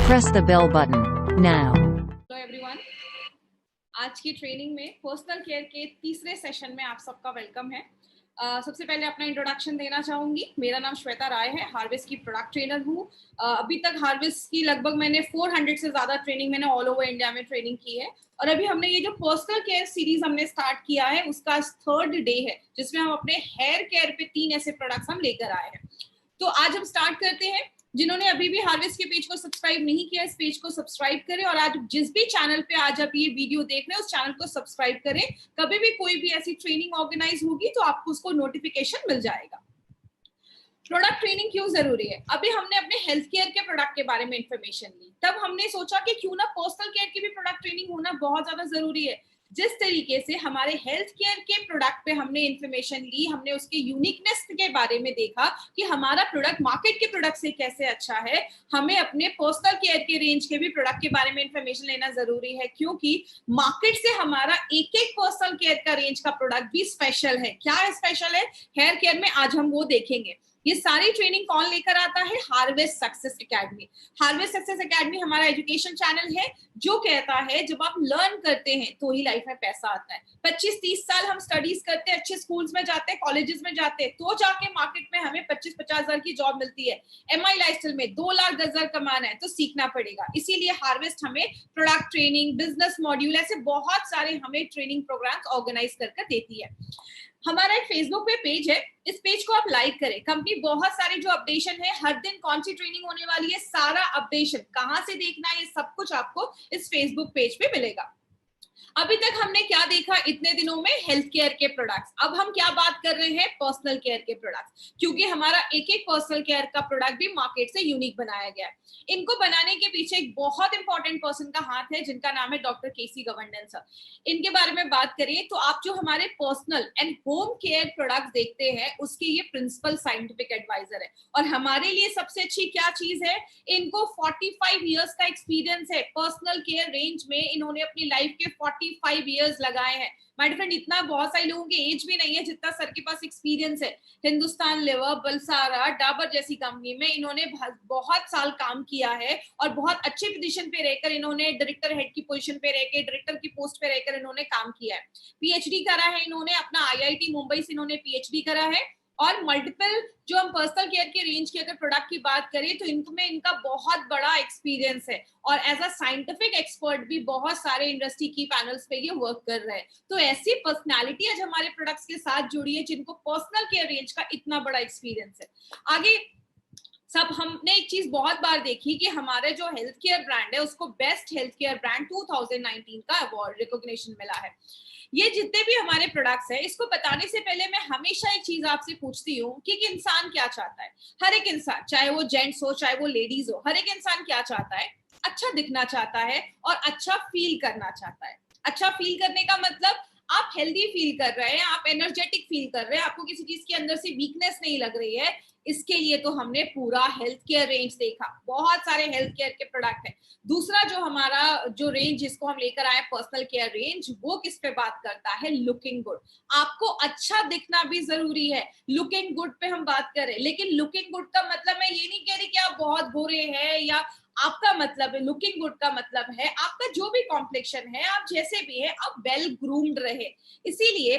Press the bell button now. Hello everyone, आज की training में पर्सनल केयर के तीसरे सेशन में आप सबका वेलकम है। सबसे पहले अपना इंट्रोडक्शन देना चाहूंगी। मेरा नाम श्वेता राय है, हार्वेस्ट की प्रोडक्ट ट्रेनर हूँ। अभी तक हार्वेस्ट की लगभग मैंने 400 से ज्यादा ट्रेनिंग मैंने ऑल ओवर इंडिया में ट्रेनिंग की है। और अभी हमने ये जो पर्सनल केयर सीरीज हमने स्टार्ट किया है उसका 3rd डे है, जिसमें हम अपने हेयर केयर पे 3 ऐसे प्रोडक्ट्स हम लेकर आए हैं। तो आज हम स्टार्ट करते हैं। जिन्होंने अभी भी हार्वेस्ट के पेज को सब्सक्राइब नहीं किया, इस पेज को सब्सक्राइब करें और आज जिस भी चैनल पे आज आप ये वीडियो देख रहे हैं उस चैनल को सब्सक्राइब करें। कभी भी कोई भी ऐसी ट्रेनिंग ऑर्गेनाइज होगी तो आपको उसको नोटिफिकेशन मिल जाएगा। प्रोडक्ट ट्रेनिंग क्यों जरूरी है? अभी हमने अपने हेल्थ केयर के प्रोडक्ट के बारे में इंफॉर्मेशन ली, तब हमने सोचा कि क्यों ना पर्सनल केयर की भी प्रोडक्ट ट्रेनिंग होना बहुत ज्यादा जरूरी है। जिस तरीके से हमारे हेल्थ केयर के प्रोडक्ट पे हमने इंफॉर्मेशन ली, हमने उसके यूनिकनेस के बारे में देखा कि हमारा प्रोडक्ट मार्केट के प्रोडक्ट से कैसे अच्छा है, हमें अपने पर्सनल केयर के रेंज के भी प्रोडक्ट के बारे में इंफॉर्मेशन लेना जरूरी है, क्योंकि मार्केट से हमारा एक एक पर्सनल केयर का रेंज का प्रोडक्ट भी स्पेशल है। क्या है स्पेशल है हेयर केयर में, आज हम वो देखेंगे। ये सारी ट्रेनिंग कौन लेकर आता है? Harvest success academy. Harvest success academy हमारा एजुकेशन चैनल है जो कहता है जब आप लर्न करते हैं तो ही लाइफ में पैसा आता है। 25-30 साल हम स्टडीज करते हैं, अच्छे स्कूल्स में जाते हैं, कॉलेजेस में जाते हैं, तो जाके मार्केट में हमें 25-50 हजार की जॉब मिलती है। MI लाइफस्टाइल में 2,10,000 कमाना है तो सीखना पड़ेगा। इसीलिए हार्वेस्ट हमें प्रोडक्ट ट्रेनिंग, बिजनेस मॉड्यूल, ऐसे बहुत सारे हमें ट्रेनिंग प्रोग्राम्स ऑर्गेनाइज करके देती है। हमारा एक फेसबुक पे पेज है, इस पेज को आप लाइक करें। कंपनी बहुत सारे जो अपडेशन है, हर दिन कौन सी ट्रेनिंग होने वाली है, सारा अपडेशन कहां से देखना है, ये सब कुछ आपको इस फेसबुक पेज पे मिलेगा। अभी तक हमने क्या देखा इतने दिनों में? हेल्थ केयर के प्रोडक्ट्स। अब हम क्या बात कर रहे हैं? पर्सनल केयर के प्रोडक्ट्स, क्योंकि हमारा एक एक पर्सनल केयर का प्रोडक्ट भी मार्केट से यूनिक बनाया गया है। इनको बनाने के पीछे एक बहुत इंपॉर्टेंट पर्सन का हाथ है, जिनका नाम है डॉक्टर केसी गवर्नेंस सर। इनके बारे में बात करें तो आप जो हमारे personal and home care products देखते हैं उसके ये प्रिंसिपल साइंटिफिक एडवाइजर है। और हमारे लिए सबसे अच्छी क्या चीज है? इनको 45 इयर्स का एक्सपीरियंस है पर्सनल केयर रेंज में। इन्होंने अपनी लाइफ के 45 इयर्स लगाए हैं। माय फ्रेंड, इतना बहुत सारे लोगों की एज भी नहीं है जितना सर के पास एक्सपीरियंस है। हिंदुस्तान लेवर, बलसारा, डाबर जैसी कंपनी में इन्होंने बहुत साल काम किया है और बहुत अच्छे पोजीशन पे रहकर इन्होंने डायरेक्टर हेड की पोजीशन पे रहकर, डायरेक्टर की पोस्ट पे रहकर इन्होंने काम किया है। पीएचडी करा है इन्होंने, अपना IIT मुंबई से इन्होंने पीएचडी करा है। और मल्टीपल जो हम पर्सनल केयर के रेंज की अगर प्रोडक्ट की बात करें तो इनमें इनका बहुत बड़ा एक्सपीरियंस है और एज अ साइंटिफिक एक्सपर्ट भी बहुत सारे इंडस्ट्री की पैनल्स पे ये वर्क कर रहे हैं। तो ऐसी पर्सनालिटी आज हमारे प्रोडक्ट्स के साथ जुड़ी है जिनको पर्सनल केयर रेंज का इतना बड़ा एक्सपीरियंस है। आगे सब हमने एक चीज बहुत बार देखी कि हमारे जो हेल्थ केयर ब्रांड है उसको बेस्ट हेल्थ केयर ब्रांड 2019 का अवार्ड रिकॉग्निशन मिला है। ये जितने भी हमारे प्रोडक्ट्स हैं, इसको बताने से पहले मैं हमेशा एक चीज आपसे पूछती हूँ कि इंसान क्या चाहता है। हर एक इंसान, चाहे वो जेंट्स हो चाहे वो लेडीज हो, हर एक इंसान क्या चाहता है? अच्छा दिखना चाहता है और अच्छा फील करना चाहता है। अच्छा फील करने का मतलब आप हेल्दी फील कर रहे हैं, आप एनर्जेटिक फील कर रहे हैं, आपको किसी चीज के अंदर से वीकनेस नहीं लग रही है। इसके लिए तो हमने पूरा हेल्थ केयर रेंज देखा, बहुत सारे हेल्थ केयर के प्रोडक्ट हैं। दूसरा जो हमारा जो रेंज जिसको हम लेकर आए पर्सनल केयर रेंज, वो किस पे बात करता है? Looking good. आपको अच्छा दिखना भी जरूरी है, लुकिंग गुड पे हम बात करें। लेकिन लुकिंग गुड का मतलब मैं ये नहीं कह रही कि आप बहुत गोरे हैं, या आपका मतलब है लुकिंग गुड का मतलब है आपका जो भी कॉम्प्लेक्शन है, आप जैसे भी है, आप वेल ग्रूम्ड रहे। इसीलिए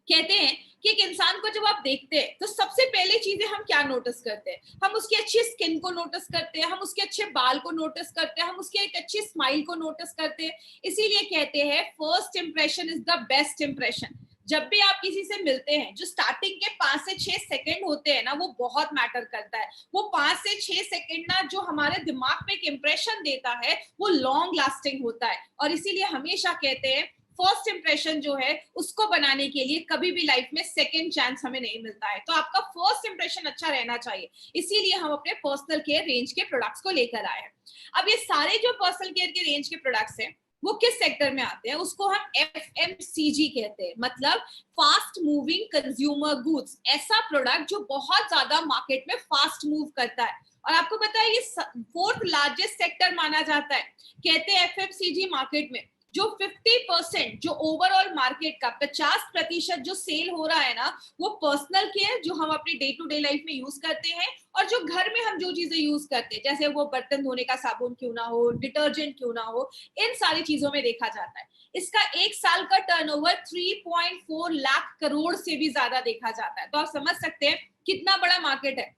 कहते हैं कि एक इंसान को जब आप देखते हैं तो सबसे पहले चीजें हम क्या नोटिस करते हैं? हम उसकी अच्छी स्किन को नोटिस करते हैं, हम उसके अच्छे बाल को नोटिस करते हैं, हम उसके एक अच्छी स्माइल को नोटिस करते हैं। इसीलिए कहते हैं first impression is the best impression. जब भी आप किसी से मिलते हैं, जो स्टार्टिंग के 5 से 6 सेकंड होते हैं ना, वो बहुत मैटर करता है। वो 5 से 6 सेकंड ना जो हमारे दिमाग पे एक इंप्रेशन देता है वो लॉन्ग लास्टिंग होता है। और इसीलिए हमेशा कहते हैं फर्स्ट इंप्रेशन जो है उसको बनाने के लिए कभी भी लाइफ में सेकंड चांस हमें नहीं मिलता है। तो आपका फर्स्ट इंप्रेशन अच्छा रहना चाहिए। इसीलिए हम अपने पर्सनल केयर रेंज के प्रोडक्ट्स को लेकर आए हैं। अब ये सारे जो पर्सनल केयर के रेंज के प्रोडक्ट्स हैं वो किस सेक्टर में आते हैं? उसको हम FMCG कहते हैं, मतलब फास्ट मूविंग कंज्यूमर गुड्स। ऐसा प्रोडक्ट जो बहुत ज्यादा मार्केट में फास्ट मूव करता है। और आपको पता है ये 4th लार्जेस्ट सेक्टर माना जाता है। कहते हैं FMCG मार्केट में जो 50% जो ओवरऑल मार्केट का 50% जो सेल हो रहा है ना, वो पर्सनल केयर जो हम अपनी डे टू डे लाइफ में यूज करते हैं, और जो घर में हम जो चीजें यूज करते हैं, जैसे वो बर्तन धोने का साबुन क्यों ना हो, डिटर्जेंट क्यों ना हो, इन सारी चीजों में देखा जाता है। इसका एक साल का टर्नओवर 3.4 लाख करोड़ से भी ज्यादा देखा जाता है। तो आप समझ सकते हैं कितना बड़ा मार्केट है।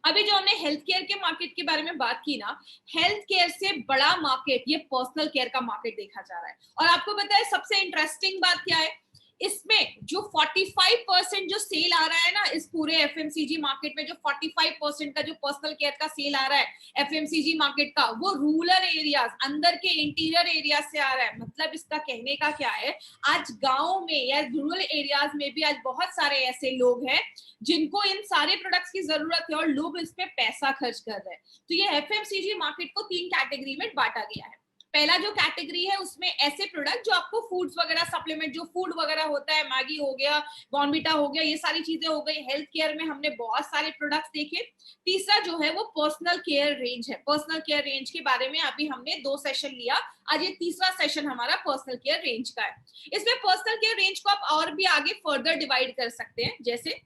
अभी जो हमने हेल्थ केयर के मार्केट के बारे में बात की ना, हेल्थ केयर से बड़ा मार्केट ये पर्सनल केयर का मार्केट देखा जा रहा है। और आपको पता है सबसे इंटरेस्टिंग बात क्या है, इसमें जो 45% जो सेल आ रहा है ना, इस पूरे एफएमसीजी मार्केट में जो 45% का जो पर्सनल केयर का सेल आ रहा है एफएमसीजी मार्केट का, वो रूरल एरियाज, अंदर के इंटीरियर एरिया से आ रहा है। मतलब इसका कहने का क्या है, आज गांव में या रूरल एरियाज में भी आज बहुत सारे ऐसे लोग हैं जिनको इन सारे प्रोडक्ट्स की जरूरत है और लोग इस पे पैसा खर्च कर रहे हैं। तो ये एफएमसीजी मार्केट को 3 कैटेगरी में बांटा गया है। पहला जो कैटेगरी है उसमें ऐसे प्रोडक्ट जो आपको फूड्स वगैरह, सप्लीमेंट जो फूड वगैरह होता है, मैगी हो गया, बॉर्नविटा हो गया, ये सारी चीजें हो गई। हेल्थ केयर में हमने बहुत सारे प्रोडक्ट्स देखे। तीसरा जो है वो पर्सनल केयर रेंज है। पर्सनल केयर रेंज के बारे में अभी हमने 2 सेशन लिया, आज ये तीसरा सेशन हमारा पर्सनल केयर रेंज का है। इसमें पर्सनल केयर रेंज को आप और भी आगे फर्दर डिवाइड कर सकते हैं, जैसे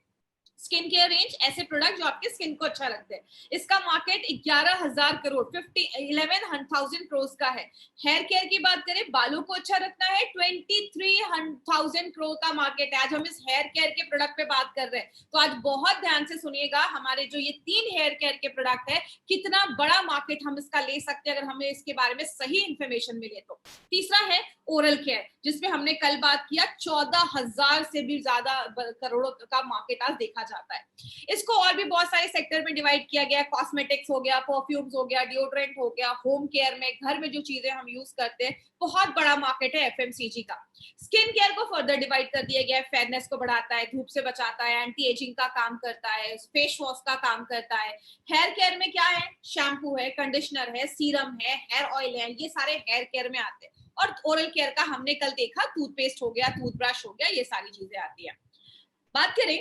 स्किन केयर रेंज, ऐसे प्रोडक्ट जो आपके स्किन को अच्छा रखते हैं। इसका मार्केट 11,000 करोड़ 11,000 करोड़ का है। हेयर केयर की बात करें, बालों को अच्छा रखना है, 23,000 करोड़ का मार्केट है। आज हम इस हेयर केयर के प्रोडक्ट पे बात कर रहे हैं, तो आज बहुत ध्यान से सुनिएगा। हमारे जो ये 3 हेयर केयर के प्रोडक्ट है, कितना बड़ा मार्केट हम इसका ले सकते हैं अगर हमें इसके बारे में सही इंफॉर्मेशन मिले तो। तीसरा है ओरल केयर, जिसमें हमने कल बात किया, 14,000 से भी ज्यादा करोड़ों का मार्केट आज देखा जाता है। इसको और भी बहुत सारे सेक्टर में डिवाइड किया गया। कॉस्मेटिक्स हो गया, परफ्यूम्स हो गया, डिओड्रेंट हो गया, होम केयर में, घर में जो चीजें हम यूज करते हैं, बहुत बड़ा मार्केट है एफएमसीजी का। स्किन केयर को फर्दर डिवाइड कर दिया गया है। फेयरनेस को बढ़ाता है, धूप से बचाता है, एंटी एजिंग का काम करता है, फेस वॉश का काम करता है। हेयर केयर में क्या है, शैम्पू है, कंडीशनर है, सीरम है, हेयर ऑयल है, ये सारे हेयर केयर में आते हैं। और ओरल केयर का हमने कल देखा, टूथपेस्ट हो गया, टूथब्रश हो गया, ये सारी चीजें आती है। बात करें,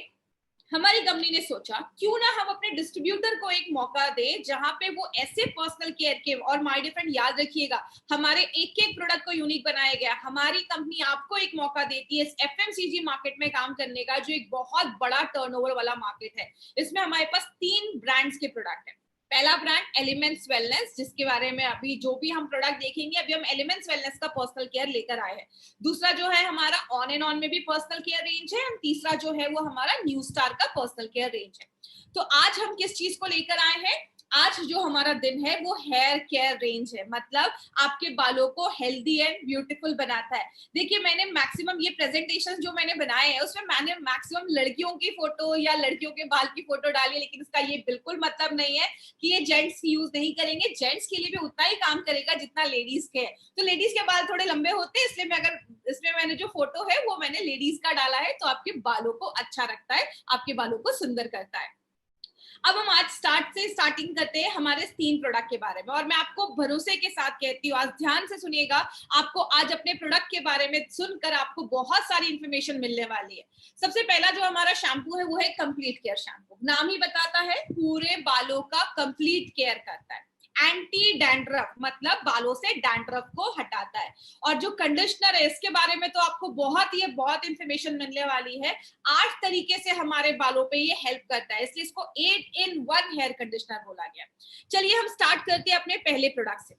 हमारी कंपनी ने सोचा क्यों ना हम अपने डिस्ट्रीब्यूटर को एक मौका दें जहां पे वो ऐसे पर्सनल केयर के, और माय डियर फ्रेंड याद रखिएगा, हमारे एक एक प्रोडक्ट को यूनिक बनाया गया। हमारी कंपनी आपको एक मौका देती है इस एफएमसीजी मार्केट में काम करने का, जो एक बहुत बड़ा टर्नओवर वाला मार्केट है। इसमें हमारे पास 3 ब्रांड्स के प्रोडक्ट है। पहला ब्रांड एलिमेंट्स वेलनेस, जिसके बारे में अभी जो भी हम प्रोडक्ट देखेंगे, अभी हम एलिमेंट्स वेलनेस का पर्सनल केयर लेकर आए हैं। दूसरा जो है हमारा ऑन एंड ऑन में भी पर्सनल केयर रेंज है। तीसरा जो है वो हमारा न्यू स्टार का पर्सनल केयर रेंज है। तो आज हम किस चीज को लेकर आए हैं, आज जो हमारा दिन है वो हेयर केयर रेंज है। मतलब आपके बालों को हेल्दी एंड ब्यूटीफुल बनाता है। देखिए, मैंने मैक्सिमम ये प्रेजेंटेशन जो मैंने बनाए हैं उसमें मैंने मैक्सिमम लड़कियों की फोटो या लड़कियों के बाल की फोटो डाली है, लेकिन इसका ये बिल्कुल मतलब नहीं है कि ये जेंट्स यूज नहीं करेंगे। जेंट्स के लिए भी उतना ही काम करेगा जितना लेडीज के है। तो लेडीज के बाल थोड़े लंबे होते हैं, इसलिए मैं अगर इसमें मैंने जो फोटो है वो मैंने लेडीज का डाला है, तो आपके बालों को अच्छा रखता है, आपके बालों को सुंदर करता है। अब हम आज स्टार्टिंग करते हैं हमारे 3 प्रोडक्ट के बारे में, और मैं आपको भरोसे के साथ कहती हूँ, आज ध्यान से सुनिएगा। आपको आज अपने प्रोडक्ट के बारे में सुनकर आपको बहुत सारी इंफॉर्मेशन मिलने वाली है। सबसे पहला जो हमारा शैम्पू है वो है कंप्लीट केयर शैम्पू। नाम ही बताता है, पूरे बालों का कंप्लीट केयर करता है। एंटी डैंड्रफ, मतलब बालों से डैंड्रफ को हटाता है। और जो कंडीशनर है इसके बारे में तो आपको बहुत इंफॉर्मेशन मिलने वाली है। 8 तरीके से हमारे बालों पे ये हेल्प करता है, इसलिए इसको 8 in 1 हेयर कंडीशनर बोला गया। चलिए हम स्टार्ट करते हैं अपने पहले प्रोडक्ट से।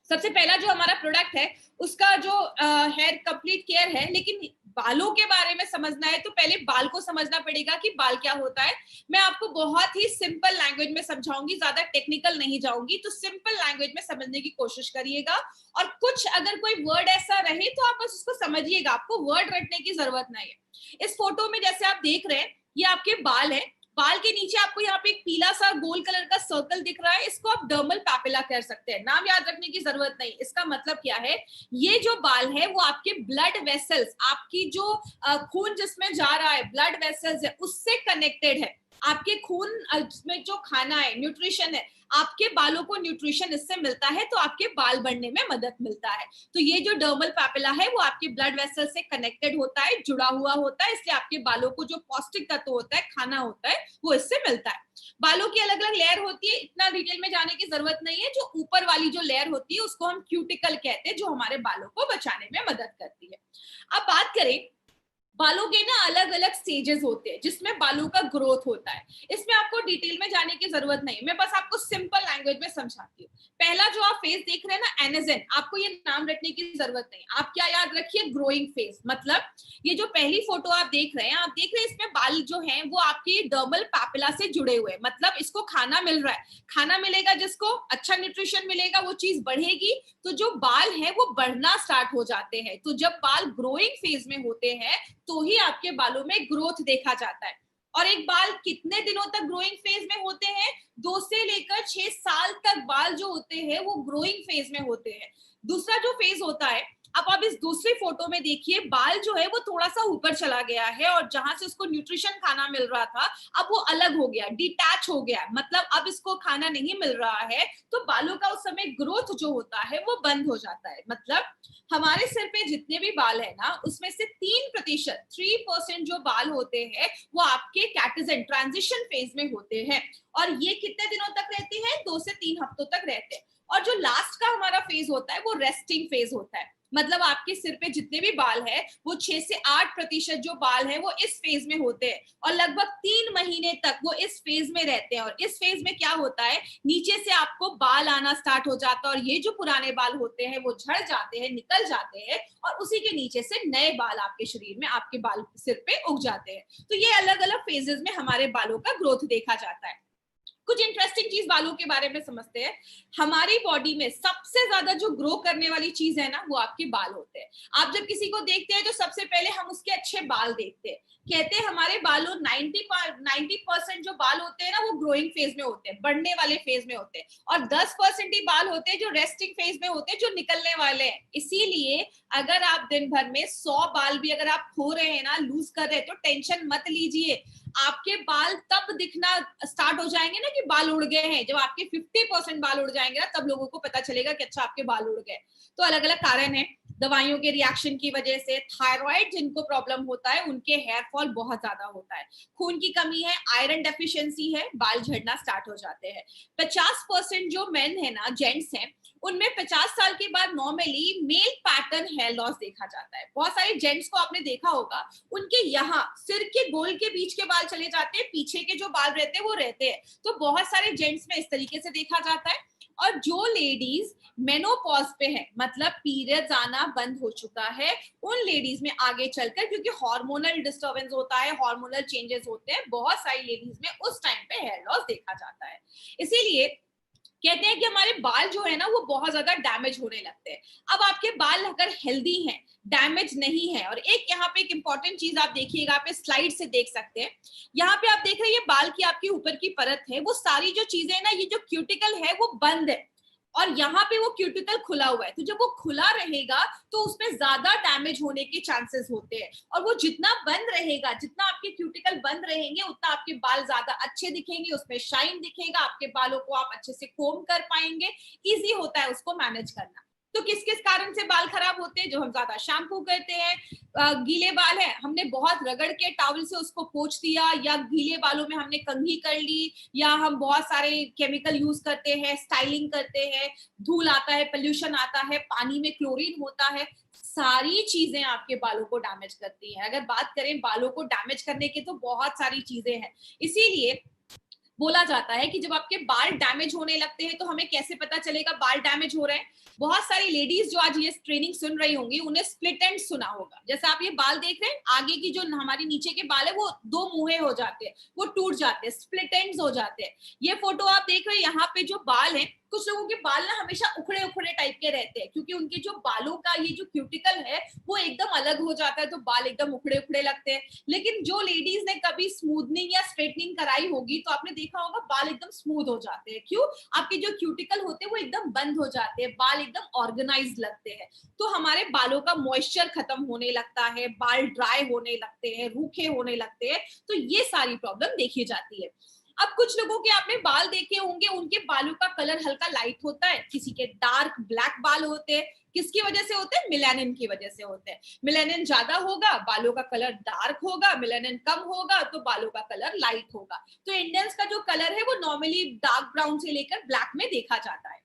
सबसे पहला जो हमारा प्रोडक्ट है उसका जो हेयर कंप्लीट केयर है, लेकिन बालों के बारे में समझना है तो पहले बाल को समझना पड़ेगा कि बाल क्या होता है। मैं आपको बहुत ही सिंपल लैंग्वेज में समझाऊंगी, ज्यादा टेक्निकल नहीं जाऊंगी, तो सिंपल लैंग्वेज में समझने की कोशिश करिएगा। और कुछ अगर कोई वर्ड ऐसा रहे तो आप बस उसको समझिएगा, आपको वर्ड रटने की जरूरत नहीं है। इस फोटो में जैसे आप देख रहे हैं, ये आपके बाल है। बाल के नीचे आपको यहाँ पे एक पीला सा गोल कलर का सर्कल दिख रहा है, इसको आप डर्मल पैपिला कह सकते हैं। नाम याद रखने की जरूरत नहीं। इसका मतलब क्या है, ये जो बाल है वो आपके ब्लड वेसल्स, आपकी जो खून जिसमें जा रहा है, ब्लड वेसल्स है, उससे कनेक्टेड है। आपके खून में जो खाना है, न्यूट्रिशन है, आपके बालों को न्यूट्रिशन इससे मिलता है, तो आपके बाल बढ़ने में मदद मिलता है। तो ये जो डर्मल पैपिला है वो आपके ब्लड वेसल से कनेक्टेड होता है, जुड़ा हुआ होता है, इसलिए आपके बालों को जो पौष्टिक तत्व होता है, खाना होता है, वो इससे मिलता है। बालों की अलग अलग लेयर होती है, इतना डिटेल में जाने की जरूरत नहीं है। जो ऊपर वाली जो लेयर होती है उसको हम क्यूटिकल कहते हैं, जो हमारे बालों को बचाने में मदद करती है। अब बात करें, बालों के ना अलग अलग स्टेजेस होते हैं जिसमें बालों का ग्रोथ होता है। इसमें आपको डिटेल में जाने की जरूरत नहीं, मैं बस आपको सिंपल लैंग्वेज में समझाती हूँ। पहला जो आप फेज देख रहे हैं ना, एनेजेन, आपको ये नाम रखने की जरूरत नहीं। आप क्या याद रखिए, ग्रोइंग फेज। मतलब ये जो पहली फोटो आप देख रहे हैं, आप देख रहे हैं इसमें बाल जो हैं वो आपके डर्मल पैपिला से जुड़े हुए हैं। मतलब इसको खाना मिल रहा है, खाना मिलेगा, जिसको अच्छा न्यूट्रिशन मिलेगा वो चीज बढ़ेगी, तो जो बाल है वो बढ़ना स्टार्ट हो जाते हैं। तो जब बाल ग्रोइंग फेज में होते हैं तो ही आपके बालों में ग्रोथ देखा जाता है। और एक बाल कितने दिनों तक ग्रोइंग फेज में होते हैं? 2 से लेकर 6 साल तक बाल जो होते हैं वो ग्रोइंग फेज में होते हैं। दूसरा जो फेज होता है, अब आप इस दूसरी फोटो में देखिए, बाल जो है वो थोड़ा सा ऊपर चला गया है और जहां से उसको न्यूट्रिशन खाना मिल रहा था अब वो अलग हो गया, डिटैच हो गया। मतलब अब इसको खाना नहीं मिल रहा है, तो बालों का उस समय ग्रोथ जो होता है वो बंद हो जाता है। मतलब हमारे सिर पे जितने भी बाल है ना, उसमें से 3%, 3% जो बाल होते हैं वो आपके कैटेजन ट्रांजिशन फेज में होते हैं। और ये कितने दिनों तक रहते हैं? 2 से 3 हफ्तों तक रहते हैं। और जो लास्ट का हमारा फेज होता है वो रेस्टिंग फेज होता है। मतलब आपके सिर पे जितने भी बाल है वो 6 से 8% जो बाल है वो इस फेज में होते हैं और लगभग 3 महीने तक वो इस फेज में रहते हैं। और इस फेज में क्या होता है, नीचे से आपको बाल आना स्टार्ट हो जाता है और ये जो पुराने बाल होते हैं वो झड़ जाते हैं, निकल जाते हैं और उसी के नीचे से नए बाल आपके शरीर में, आपके बाल सिर पे उग जाते हैं। तो ये अलग अलग फेजेस में हमारे बालों का ग्रोथ देखा जाता है। कुछ इंटरेस्टिंग चीज बालों के बारे में समझते हैं। हमारी बॉडी में सबसे ज्यादा जो ग्रो करने वाली चीज है ना, वो आपके बाल होते हैं। आप जब किसी को देखते हैं तो सबसे पहले हम उसके अच्छे बाल देखते हैं। कहते हैं हमारे बालों 90% जो बाल होते हैं ना वो ग्रोइंग फेज में होते हैं, बढ़ने वाले फेज में होते हैं, और 10% ही बाल होते हैं जो रेस्टिंग फेज में होते हैं, जो निकलने वाले हैं। इसीलिए अगर आप दिन भर में 100 बाल भी अगर आप खो रहे हैं ना, लूज कर रहे हैं, तो टेंशन मत लीजिए। आपके बाल तब दिखना स्टार्ट हो जाएंगे ना कि बाल उड़ गए हैं, जब आपके 50% बाल उड़ जाएंगे ना, तब लोगों को पता चलेगा कि अच्छा आपके बाल उड़ गए। तो अलग अलग कारण है, दवाइयों के रिएक्शन की वजह से, थायराइड जिनको प्रॉब्लम होता है उनके हेयर फॉल बहुत ज्यादा होता है, खून की कमी है, आयरन डेफिशिएंसी है, बाल झड़ना स्टार्ट हो जाते हैं। 50% जो मेन है ना, जेंट्स हैं, उनमें 50 साल के बाद normally male pattern hair loss देखा जाता है। बहुत सारे जेंट्स को आपने देखा होगा, उनके यहाँ सिर के गोल के बीच के बाल चले जाते हैं, पीछे के जो बाल रहते हैं वो रहते हैं। तो बहुत सारे जेंट्स में इस तरीके से देखा जाता है। और जो लेडीज मेनोपॉज पे है, मतलब पीरियड्स आना बंद हो चुका है, उन लेडीज में आगे चलकर, क्योंकि हार्मोनल डिस्टर्बेंस होता है, हार्मोनल चेंजेस होते हैं, बहुत सारी लेडीज में उस टाइम पे हेयर लॉस देखा जाता है। इसीलिए कहते हैं कि हमारे बाल जो है ना वो बहुत ज्यादा डैमेज होने लगते हैं। अब आपके बाल अगर हेल्दी हैं, डैमेज नहीं है, और एक यहाँ पे एक इंपॉर्टेंट चीज आप देखिएगा, आप इस स्लाइड से देख सकते हैं, यहाँ पे आप देख रहे हैं ये बाल की आपकी ऊपर की परत है, वो सारी जो चीजें है ना, ये जो क्यूटिकल है वो बंद है और यहाँ पे वो क्यूटिकल खुला हुआ है। तो जब वो खुला रहेगा तो उसमें ज्यादा डैमेज होने के चांसेस होते हैं, और वो जितना बंद रहेगा, जितना आपके क्यूटिकल बंद रहेंगे, उतना आपके बाल ज्यादा अच्छे दिखेंगे, उसमें शाइन दिखेगा, आपके बालों को आप अच्छे से कोम कर पाएंगे, इजी होता है उसको मैनेज करना। तो किस किस कारण से बाल खराब होते हैं? जो हम ज्यादा शैम्पू करते हैं, गीले बाल है, हमने बहुत रगड़ के टॉवल से उसको पोंछ दिया, या गीले बालों में हमने कंघी कर ली, या हम बहुत सारे केमिकल यूज करते हैं, स्टाइलिंग करते हैं, धूल आता है, पोल्यूशन आता है, पानी में क्लोरीन होता है, सारी चीजें आपके बालों को डैमेज करती हैं। अगर बात करें बालों को डैमेज करने की तो बहुत सारी चीजें हैं। इसीलिए बोला जाता है कि जब आपके बाल डैमेज होने लगते हैं तो हमें कैसे पता चलेगा बाल डैमेज हो रहे हैं। बहुत सारी लेडीज जो आज ये ट्रेनिंग सुन रही होंगी, उन्हें स्प्लिट एंड सुना होगा। जैसे आप ये बाल देख रहे हैं, आगे की जो हमारी नीचे के बाल है वो 2 मुंहे हो जाते हैं, वो टूट जाते हैं, स्प्लिट एंड्स हो जाते हैं। ये फोटो आप देख रहे हैं, यहाँ पे जो बाल है कुछ लोगों के बाल ना हमेशा उखड़े उखड़े टाइप के रहते हैं, क्योंकि उनके जो बालों का ये जो क्यूटिकल है वो एकदम अलग हो जाता है, तो बाल एकदम उखड़े उखड़े लगते हैं। लेकिन जो लेडीज ने कभी स्मूथनिंग या स्ट्रेटनिंग कराई होगी तो आपने देखा होगा बाल एकदम स्मूथ हो जाते हैं। क्यों? आपके जो क्यूटिकल होते हैं वो एकदम बंद हो जाते हैं, बाल एकदम ऑर्गेनाइज लगते हैं। तो हमारे बालों का मॉइस्चर खत्म होने लगता है, बाल ड्राई होने लगते हैं, रूखे होने लगते हैं, तो ये सारी प्रॉब्लम देखी जाती है। अब कुछ लोगों के आपने बाल देखे होंगे, उनके बालों का कलर हल्का लाइट होता है, किसी के डार्क ब्लैक बाल होते हैं। किसकी वजह से होते हैं? मेलानिन की वजह से होते हैं। मेलानिन ज्यादा होगा, बालों का कलर डार्क होगा, मेलानिन कम होगा तो बालों का कलर लाइट होगा। तो इंडियंस का जो कलर है वो नॉर्मली डार्क ब्राउन से लेकर ब्लैक में देखा जाता है।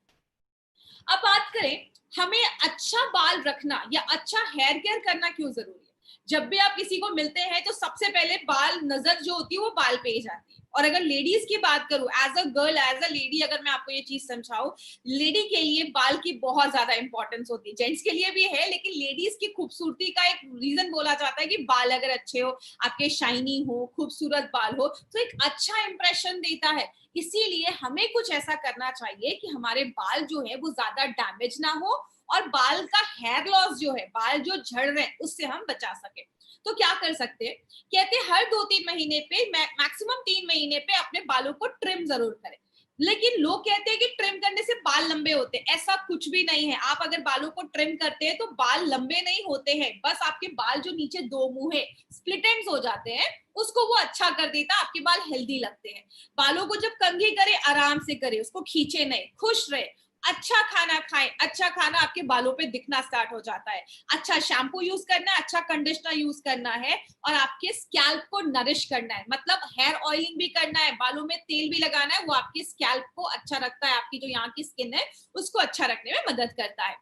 अब बात करें हमें अच्छा बाल रखना या अच्छा हेयर केयर करना क्यों जरूरी है। जब भी आप किसी को मिलते हैं तो सबसे पहले बाल नजर जो होती है वो बाल पे ही जाती है। और अगर लेडीज की बात करूं, as a girl, as a lady, अगर मैं आपको ये चीज समझाऊं, लेडी के लिए बाल की बहुत ज्यादा इंपॉर्टेंस होती है। जेंट्स के लिए भी है, लेकिन लेडीज की खूबसूरती का एक रीजन बोला जाता है कि बाल अगर अच्छे हो, आपके शाइनी हो, खूबसूरत बाल हो, तो एक अच्छा इंप्रेशन देता है। इसीलिए हमें कुछ ऐसा करना चाहिए कि हमारे बाल जो है वो ज्यादा डैमेज ना हो और बाल का हेयर लॉस जो है, बाल जो झड़ रहे हैं, उससे हम बचा सके। तो क्या कर सकते हैं? कहते हैं हर 2-3 महीने पे, मैक्सिमम 3 महीने पे अपने बालों को ट्रिम जरूर करें। लेकिन लोग कहते हैं कि ट्रिम करने से बाल लंबे होते हैं। ऐसा कुछ भी नहीं है। आप अगर बालों को ट्रिम करते हैं तो बाल लंबे नहीं होते हैं, बस आपके बाल जो नीचे दो मुंह है, स्प्लिट एंड्स हो जाते हैं, उसको वो अच्छा कर देता है, आपके बाल हेल्दी लगते हैं। बालों को जब कंघी करे, आराम से करे, उसको खींचे नहीं, खुश रहे, अच्छा खाना खाएं। अच्छा खाना आपके बालों पे दिखना स्टार्ट हो जाता है। अच्छा शैम्पू यूज करना है, अच्छा कंडीशनर यूज करना है, और आपके स्कैल्प को नरिश करना है, मतलब हेयर ऑयलिंग भी करना है, बालों में तेल भी लगाना है। वो आपके स्कैल्प को अच्छा रखता है, आपकी जो यहाँ की स्किन है उसको अच्छा रखने में मदद करता है।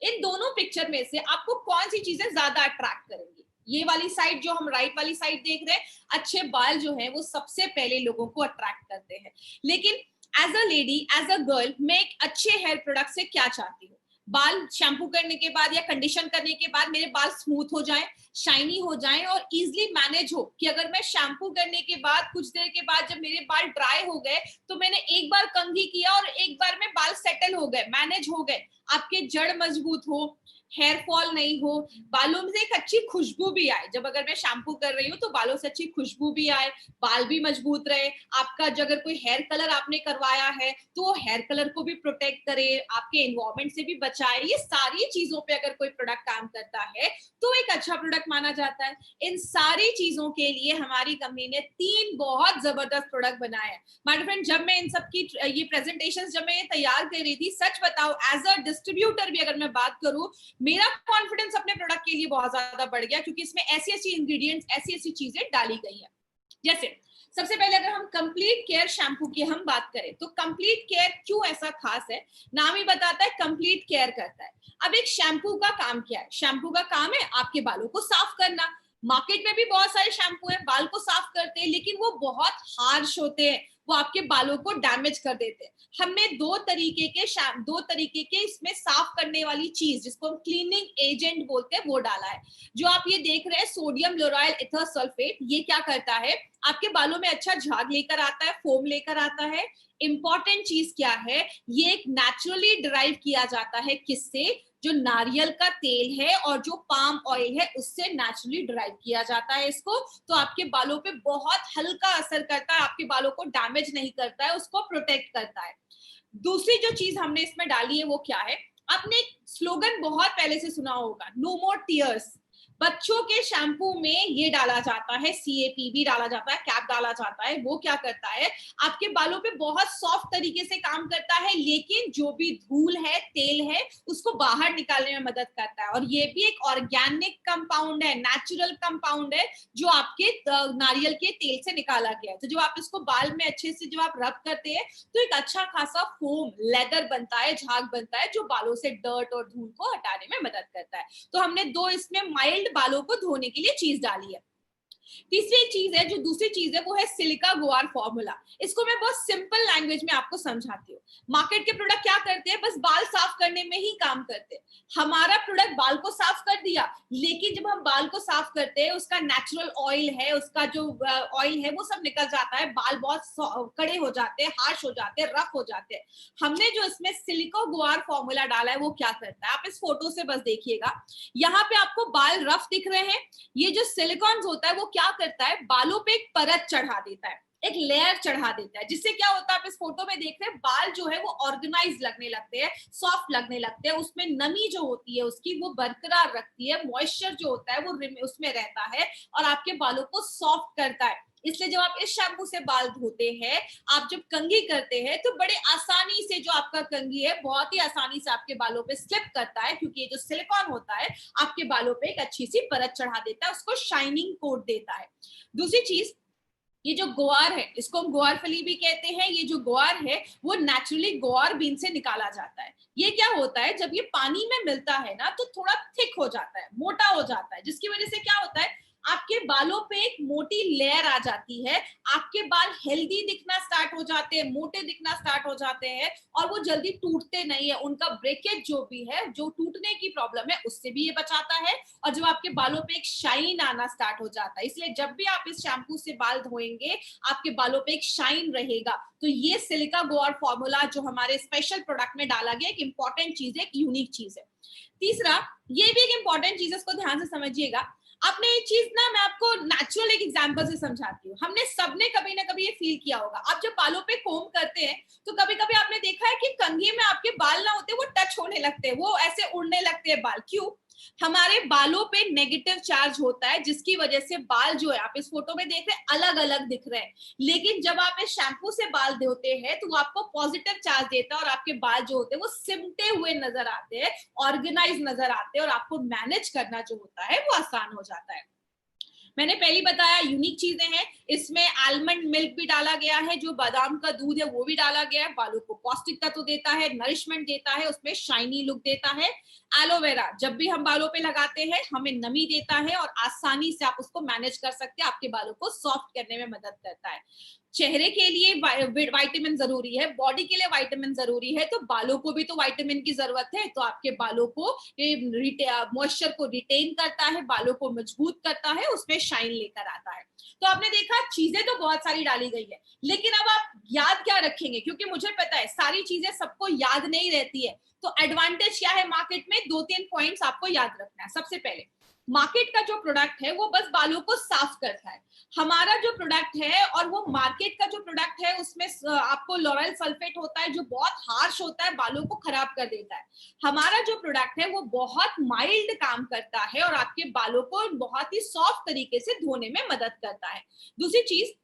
इन दोनों पिक्चर में से आपको कौन सी चीजें ज्यादा अट्रैक्ट करेंगी? ये वाली साइड जो हम राइट वाली साइड देख रहे हैं, अच्छे बाल जो है वो सबसे पहले लोगों को अट्रैक्ट करते हैं। लेकिन as a lady, as a girl, मैं एक अच्छे हेयर प्रोडक्ट से क्या चाहती हूँ? बाल शैम्पू करने के बाद या कंडीशन करने के बाद मेरे बाल स्मूथ हो जाएं, शाइनी हो जाएं और इजिली मैनेज हो, कि अगर मैं शैम्पू करने के बाद कुछ देर के बाद जब मेरे बाल ड्राई हो गए तो मैंने एक बार कंघी किया और एक बार में बाल सेटल हो गए, मैनेज हो गए, आपके जड़ मजबूत हो, हेयर फॉल नहीं हो, बालों में से एक अच्छी खुशबू भी आए। जब अगर मैं शैम्पू कर रही हूँ तो बालों से अच्छी खुशबू भी आए, बाल भी मजबूत रहे, आपका जो अगर कोई हेयर कलर आपने करवाया है तो वो हेयर कलर को भी प्रोटेक्ट करे, आपके एनवायरमेंट से भी बचाए। ये सारी चीजों पे अगर कोई प्रोडक्ट काम करता है तो एक अच्छा प्रोडक्ट माना जाता है। इन सारी चीजों के लिए हमारी कंपनी ने 3 बहुत जबरदस्त प्रोडक्ट बनाए हैं। माय फ्रेंड, जब मैं इन सब की ये प्रेजेंटेशंस जब मैं ये तैयार कर रही थी, सच बताओ, एज अ डिस्ट्रीब्यूटर भी अगर मैं बात करूं, मेरा कॉन्फिडेंस अपने प्रोडक्ट के लिए बहुत ज्यादा बढ़ गया, क्योंकि इसमें ऐसी ऐसी इंग्रेडिएंट्स, ऐसी ऐसी चीजें डाली गई है। जैसे सबसे पहले अगर हम कंप्लीट केयर शैम्पू की हम बात करें तो कंप्लीट केयर क्यों ऐसा खास है? नाम ही बताता है कंप्लीट केयर करता है। अब एक शैम्पू का काम क्या है? शैम्पू का काम है आपके बालों को साफ करना। मार्केट में भी बहुत सारे शैम्पू है, बाल को साफ करते हैं, लेकिन वो बहुत हार्श होते हैं, वो आपके बालों को डैमेज कर देते हैं। हमने दो तरीके के इसमें साफ करने वाली चीज, जिसको हम क्लीनिंग एजेंट बोलते हैं, वो डाला है। जो आप ये देख रहे हैं सोडियम लोराइल एथर सल्फेट, ये क्या करता है? आपके बालों में अच्छा झाग लेकर आता है, फोम लेकर आता है। इंपॉर्टेंट चीज क्या है? ये एक नेचुरली डिराइव किया जाता है, किससे? जो नारियल का तेल है और जो पाम ऑयल है, उससे नेचुरली डिराइव किया जाता है इसको। तो आपके बालों पे बहुत हल्का असर करता है, आपके बालों को डैमेज नहीं करता है, उसको प्रोटेक्ट करता है। दूसरी जो चीज हमने इसमें डाली है वो क्या है? आपने एक स्लोगन बहुत पहले से सुना होगा, नो मोर टीयर्स। बच्चों के शैम्पू में ये डाला जाता है, CAPB डाला जाता है, कैप डाला जाता है। वो क्या करता है? आपके बालों पे बहुत सॉफ्ट तरीके से काम करता है, लेकिन जो भी धूल है, तेल है, उसको बाहर निकालने में मदद करता है। और ये भी एक ऑर्गेनिक कंपाउंड है, नेचुरल कंपाउंड है, जो आपके नारियल के तेल से निकाला गया है। तो जब आप इसको बाल में अच्छे से जब आप रब करते हैं तो एक अच्छा खासा फोम, लेदर बनता है, झाग बनता है, जो बालों से डर्ट और धूल को हटाने में मदद करता है। तो हमने दो इसमें माइल्ड बालों को धोने के लिए चीज डाली है। तीसरी एक चीज है, जो दूसरी चीज है, वो है सिलिका गुआर फॉर्मूला। इसको मैं बहुत सिंपल लैंग्वेज में आपको समझाती हूँ। मार्केट के प्रोडक्ट क्या करते हैं, बस बाल साफ करने में ही काम करते हैं। हमारा प्रोडक्ट बाल को साफ कर दिया, लेकिन जब हम बाल को साफ करते हैं, उसका नेचुरल ऑयल है, उसका जो ऑयल है वो सब निकल जाता है, बाल बहुत कड़े हो जाते हैं, हार्श हो जाते हैं, रफ हो जाते हैं। हमने जो इसमें सिलिका गुआर फॉर्मूला डाला है वो क्या करता है, आप इस फोटो से बस देखिएगा। यहाँ पे आपको बाल रफ दिख रहे हैं। ये जो सिलिकॉन होता है वो क्या करता है, बालों पे एक परत चढ़ा देता है, एक लेयर चढ़ा देता है, जिससे क्या होता है, आप इस फोटो में देख रहे हैं, बाल जो है वो ऑर्गेनाइज लगने लगते हैं, सॉफ्ट लगने लगते हैं। उसमें नमी जो होती है उसकी वो बरकरार रखती है, मॉइस्चर जो होता है वो उसमें रहता है और आपके बालों को सॉफ्ट करता है। इसलिए जब आप इस शैम्पू से बाल धोते हैं, आप जब कंघी करते हैं, तो बड़े आसानी से जो आपका कंघी है बहुत ही आसानी से आपके बालों पे स्लिप करता है, क्योंकि ये जो सिलिकॉन होता है आपके बालों पे एक अच्छी सी परत चढ़ा देता है, उसको शाइनिंग कोट देता है। दूसरी चीज, ये जो ग्वार है, इसको हम ग्वार फली भी कहते हैं। ये जो ग्वार है वो नेचुरली ग्वार बीन से निकाला जाता है। ये क्या होता है, जब ये पानी में मिलता है ना, तो थोड़ा थिक हो जाता है, मोटा हो जाता है, जिसकी वजह से क्या होता है, आपके बालों पे एक मोटी लेयर आ जाती है। आपके बाल हेल्दी दिखना स्टार्ट हो जाते हैं, मोटे दिखना स्टार्ट हो जाते हैं, और वो जल्दी टूटते नहीं है। उनका ब्रेकेज जो भी है, जो टूटने की प्रॉब्लम है, उससे भी ये बचाता है। और जब आपके बालों पे एक शाइन आना स्टार्ट हो जाता है, इसलिए जब भी आप इस शैम्पू से बाल धोएंगे, आपके बालों पे एक शाइन रहेगा। तो ये सिलिका ग्वार फॉर्मूला जो हमारे स्पेशल प्रोडक्ट में डाला गया, एक इंपॉर्टेंट चीज है, एक यूनिक चीज है। तीसरा, ये भी एक इंपॉर्टेंट चीज है, इसको ध्यान से समझिएगा। आपने ये चीज ना, मैं आपको नेचुरल एक एग्जांपल से समझाती हूँ। हमने सबने कभी ना कभी ये फील किया होगा, आप जब बालों पे कोम करते हैं तो कभी कभी आपने देखा है कि कंघी में आपके बाल ना होते, वो टच होने लगते हैं, वो ऐसे उड़ने लगते हैं बाल। क्यों? हमारे बालों पे नेगेटिव चार्ज होता है, जिसकी वजह से बाल जो है, आप इस फोटो में देख रहे हैं, अलग अलग दिख रहे हैं। लेकिन जब आप इस शैम्पू से बाल धोते हैं तो वो आपको पॉजिटिव चार्ज देता है, और आपके बाल जो होते हैं वो सिमटे हुए नजर आते हैं, ऑर्गेनाइज नजर आते हैं, और आपको मैनेज करना जो होता है वो आसान हो जाता है। मैंने पहले बताया यूनिक चीजें हैं, इसमें आलमंड मिल्क भी डाला गया है, जो बादाम का दूध है वो भी डाला गया है, बालों को पौष्टिक तत्व देता है, नरिशमेंट देता है, उसमें शाइनी लुक देता है। एलोवेरा जब भी हम बालों पे लगाते हैं हमें नमी देता है, और आसानी से आप उसको मैनेज कर सकते हैं, आपके बालों को सॉफ्ट करने में मदद करता है। चेहरे के लिए विटामिन जरूरी है, बॉडी के लिए विटामिन जरूरी है, तो बालों को भी तो विटामिन की जरूरत है। तो आपके बालों को मॉइस्चर को रिटेन करता है, बालों को मजबूत करता है, उसमें शाइन लेकर आता है। तो आपने देखा, चीजें तो बहुत सारी डाली गई है, लेकिन अब आप याद क्या रखेंगे, क्योंकि मुझे पता है सारी चीजें सबको याद नहीं रहती है। तो एडवांटेज क्या है मार्केट में, 2-3 पॉइंट्स आपको याद रखना है। सबसे पहले, मार्केट का जो प्रोडक्ट है वो बस बालों को साफ करता है। हमारा जो प्रोडक्ट है, और वो मार्केट का जो प्रोडक्ट है, उसमें आपको लॉरेल सल्फेट होता है, जो बहुत हार्श होता है, बालों को खराब कर देता है। हमारा जो प्रोडक्ट है वो बहुत माइल्ड काम करता है, और आपके बालों को बहुत ही सॉफ्ट तरीके से धोने में मदद करता है। दूसरी चीज,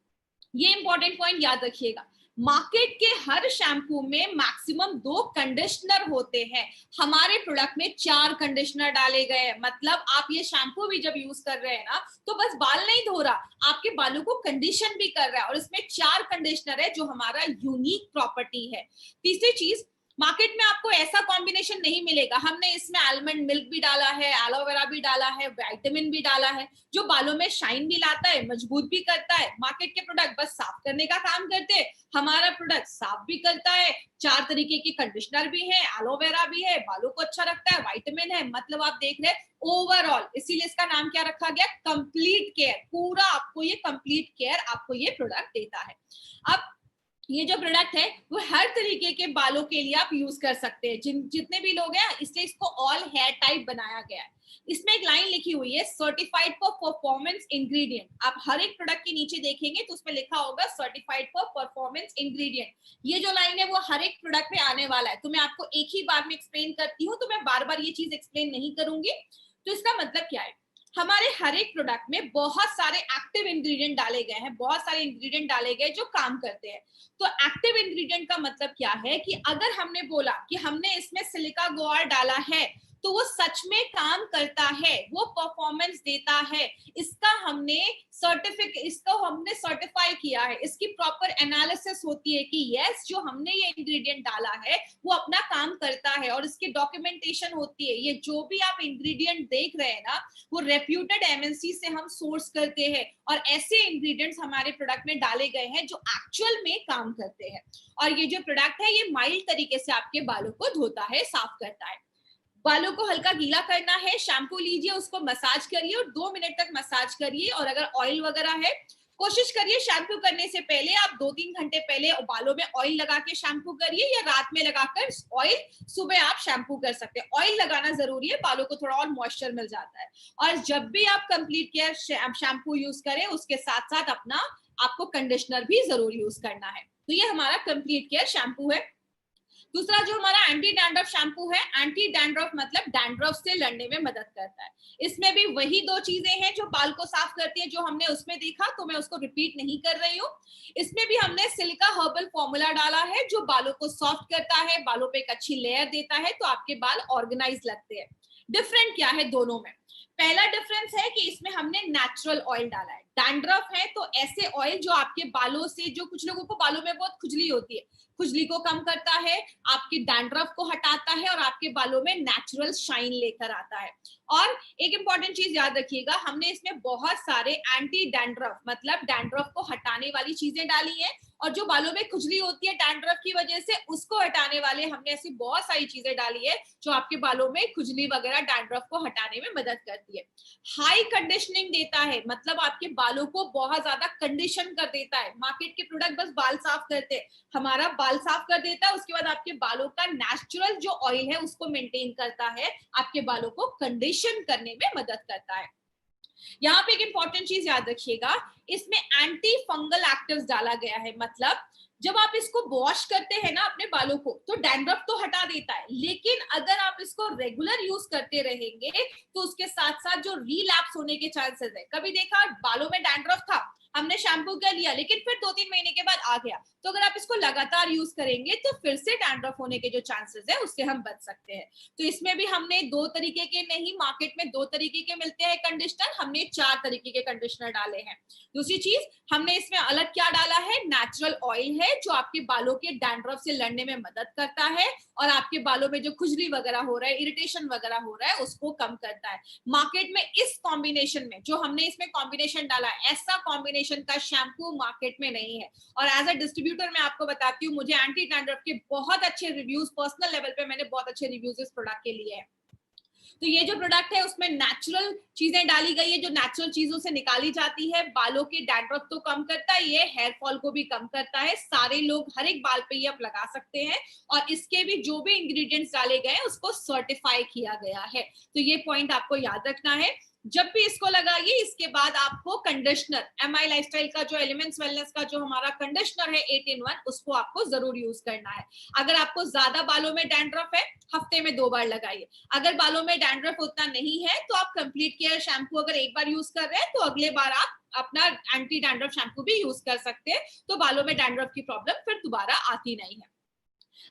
ये इंपॉर्टेंट पॉइंट याद रखिएगा, मार्केट के हर शैम्पू में मैक्सिमम 2 कंडीशनर होते हैं, हमारे प्रोडक्ट में 4 कंडीशनर डाले गए हैं। मतलब आप ये शैम्पू भी जब यूज कर रहे हैं ना, तो बस बाल नहीं धो रहा, आपके बालों को कंडीशन भी कर रहा है, और इसमें 4 कंडीशनर है, जो हमारा यूनिक प्रॉपर्टी है। तीसरी चीज, मार्केट में आपको ऐसा कॉम्बिनेशन नहीं मिलेगा। हमने इसमें आलमंड मिल्क भी डाला है, एलोवेरा भी डाला है, विटामिन भी डाला है, जो बालों में शाइन भी लाता है, मजबूत भी करता है। मार्केट के प्रोडक्ट बस साफ करने का काम करते हैं, हमारा प्रोडक्ट साफ भी करता है, 4 तरीके के कंडीशनर भी है, एलोवेरा भी है, बालों को अच्छा रखता है, विटामिन है। मतलब आप देख रहे हैं ओवरऑल, इसीलिए इसका नाम क्या रखा गया, कंप्लीट केयर। पूरा आपको ये कंप्लीट केयर आपको ये प्रोडक्ट देता है। अब ये जो प्रोडक्ट है वो हर तरीके के बालों के लिए आप यूज कर सकते हैं, जितने भी लोग हैं, इसलिए इसको ऑल हेयर टाइप बनाया गया है। इसमें एक लाइन लिखी हुई है, सर्टिफाइड फॉर परफॉर्मेंस इंग्रेडिएंट। आप हर एक प्रोडक्ट के नीचे देखेंगे तो उसमें लिखा होगा सर्टिफाइड फॉर परफॉर्मेंस इंग्रेडिएंट। ये जो लाइन है वो हर एक प्रोडक्ट में आने वाला है, तो मैं आपको एक ही बार में एक्सप्लेन करती हूँ, तो मैं बार बार ये चीज एक्सप्लेन नहीं करूंगी। तो इसका मतलब क्या है, हमारे हर एक प्रोडक्ट में बहुत सारे एक्टिव इंग्रेडिएंट डाले गए हैं, बहुत सारे इंग्रेडिएंट डाले गए जो काम करते हैं। तो एक्टिव इंग्रेडिएंट का मतलब क्या है, कि अगर हमने बोला कि हमने इसमें सिलिका ग्वार डाला है, तो वो सच में काम करता है, वो परफॉर्मेंस देता है, इसका हमने सर्टिफाई किया है, इसकी प्रॉपर एनालिसिस होती है कि यस जो हमने ये इंग्रेडिएंट डाला है वो अपना काम करता है, और इसकी डॉक्यूमेंटेशन होती है। ये जो भी आप इंग्रेडिएंट देख रहे हैं ना, वो रेप्यूटेड एमएनसी से हम सोर्स करते हैं, और ऐसे इंग्रेडिएंट्स हमारे प्रोडक्ट में डाले गए हैं जो एक्चुअल में काम करते हैं। और ये जो प्रोडक्ट है ये माइल्ड तरीके से आपके बालों को धोता है, साफ करता है। बालों को हल्का गीला करना है, शैम्पू लीजिए, उसको मसाज करिए और 2 मिनट तक मसाज करिए। और अगर ऑयल वगैरह है, कोशिश करिए शैम्पू करने से पहले आप 2-3 घंटे पहले बालों में ऑयल लगा के शैम्पू करिए, या रात में लगाकर ऑयल सुबह आप शैम्पू कर सकते हैं। ऑयल लगाना जरूरी है, बालों को थोड़ा और मॉइस्चर मिल जाता है। और जब भी आप कंप्लीट केयर शैम्पू यूज करें, उसके साथ साथ आपको कंडीशनर भी जरूर यूज करना है। तो ये हमारा कंप्लीट केयर शैम्पू है। दूसरा जो हमारा एंटी डैंड्रफ शैम्पू है, एंटी डैंड्रफ मतलब डैंड्रफ से लड़ने में मदद करता है। इसमें भी वही 2 चीजें हैं जो बाल को साफ करती है, जो हमने उसमें देखा, तो मैं उसको रिपीट नहीं कर रही हूँ। इसमें भी हमने सिल्का हर्बल फॉर्मूला डाला है जो बालों को सॉफ्ट करता है, बालों पे एक अच्छी लेयर देता है, तो आपके बाल ऑर्गेनाइज लगते हैं। डिफरेंट क्या है दोनों में? पहला डिफरेंस है कि इसमें हमने नेचुरल ऑयल डाला है। डैंड्रफ है तो ऐसे ऑयल जो आपके बालों से, जो कुछ लोगों को बालों में बहुत खुजली होती है, खुजली को कम करता है, आपके डैंड्रफ को हटाता है और आपके बालों में नेचुरल शाइन लेकर आता है। और एक इंपॉर्टेंट चीज याद रखिएगा, हमने इसमें बहुत सारे एंटी डैंड्रफ मतलब डैंड्रफ को हटाने वाली चीजें डाली हैं, और जो बालों में खुजली होती है डैंड्रफ की वजह से, उसको हटाने वाले हमने ऐसी बहुत सारी चीजें डाली है जो आपके बालों में खुजली वगैरह डैंड्रफ को हटाने में मदद करती है। हाई कंडीशनिंग देता है, मतलब आपके बालों को बहुत ज्यादा कंडीशन कर देता है। मार्केट के प्रोडक्ट बस बाल साफ करते हैं, हमारा बाल साफ कर देता है, उसके बाद आपके बालों का नेचुरल जो ऑयल है उसको मेंटेन करता है, आपके बालों को कंडीशन करने में मदद करता है। यहाँ पे एक इंपॉर्टेंट चीज याद रखिएगा, इसमें एंटी फंगल एक्टिव्स डाला गया है। मतलब जब आप इसको वॉश करते हैं ना अपने बालों को, तो डैंड्रफ तो हटा देता है, लेकिन अगर आप इसको रेगुलर यूज करते रहेंगे तो उसके साथ साथ जो रीलैप्स होने के चांसेस है, कभी देखा बालों में डैंड्रफ था, हमने शैम्पू कर लिया, लेकिन फिर 2-3 महीने के बाद आ गया, तो अगर आप इसको लगातार यूज करेंगे तो फिर से डैंड्रफ होने के जो चांसेस है उससे हम बच सकते हैं। तो इसमें भी हमने 2 तरीके के नहीं, मार्केट में 2 तरीके के मिलते हैं कंडीशनर, हमने 4 तरीके के कंडीशनर डाले हैं। दूसरी चीज हमने इसमें अलग क्या डाला है, नेचुरल ऑयल है जो आपके बालों के डैंड्रफ से लड़ने में मदद करता है, और आपके बालों में जो खुजली वगैरह हो रहा है, इरिटेशन वगैरह हो रहा है, उसको कम करता है। मार्केट में इस कॉम्बिनेशन में जो हमने इसमें कॉम्बिनेशन डाला है, ऐसा कॉम्बिनेशन का शैम्पू मार्केट में नहीं है। और एज अ डिस्ट्रीब्यूटर मैं आपको बताती हूँ, मुझे एंटी डैंड्रफ के बहुत अच्छे रिव्यूज, पर्सनल लेवल पे मैंने बहुत अच्छे रिव्यूज इस प्रोडक्ट के लिए है। तो ये जो प्रोडक्ट है उसमें नेचुरल चीजें डाली गई है, जो नेचुरल चीजों से निकाली जाती है। बालों के डैंड्रफ तो कम करता है, ये हेयर फॉल को भी कम करता है। सारे लोग हर एक बाल पे ये आप लगा सकते हैं, और इसके भी जो भी इंग्रेडिएंट्स डाले गए हैं उसको सर्टिफाई किया गया है। तो ये पॉइंट आपको याद रखना है। जब भी इसको लगाइए, इसके बाद आपको कंडीशनर, एमआई लाइफस्टाइल का जो एलिमेंट्स वेलनेस का जो हमारा कंडीशनर है 8 in 1, उसको आपको जरूर यूज करना है। अगर आपको ज्यादा बालों में डैंड्रफ है, हफ्ते में 2 बार लगाइए। अगर बालों में डैंड्रफ उतना नहीं है तो आप कंप्लीट केयर शैम्पू अगर एक बार यूज कर रहे हैं, तो अगले बार आप अपना एंटी डैंड्रफ शैम्पू भी यूज कर सकते हैं, तो बालों में डैंड्रफ की प्रॉब्लम फिर दोबारा आती नहीं है।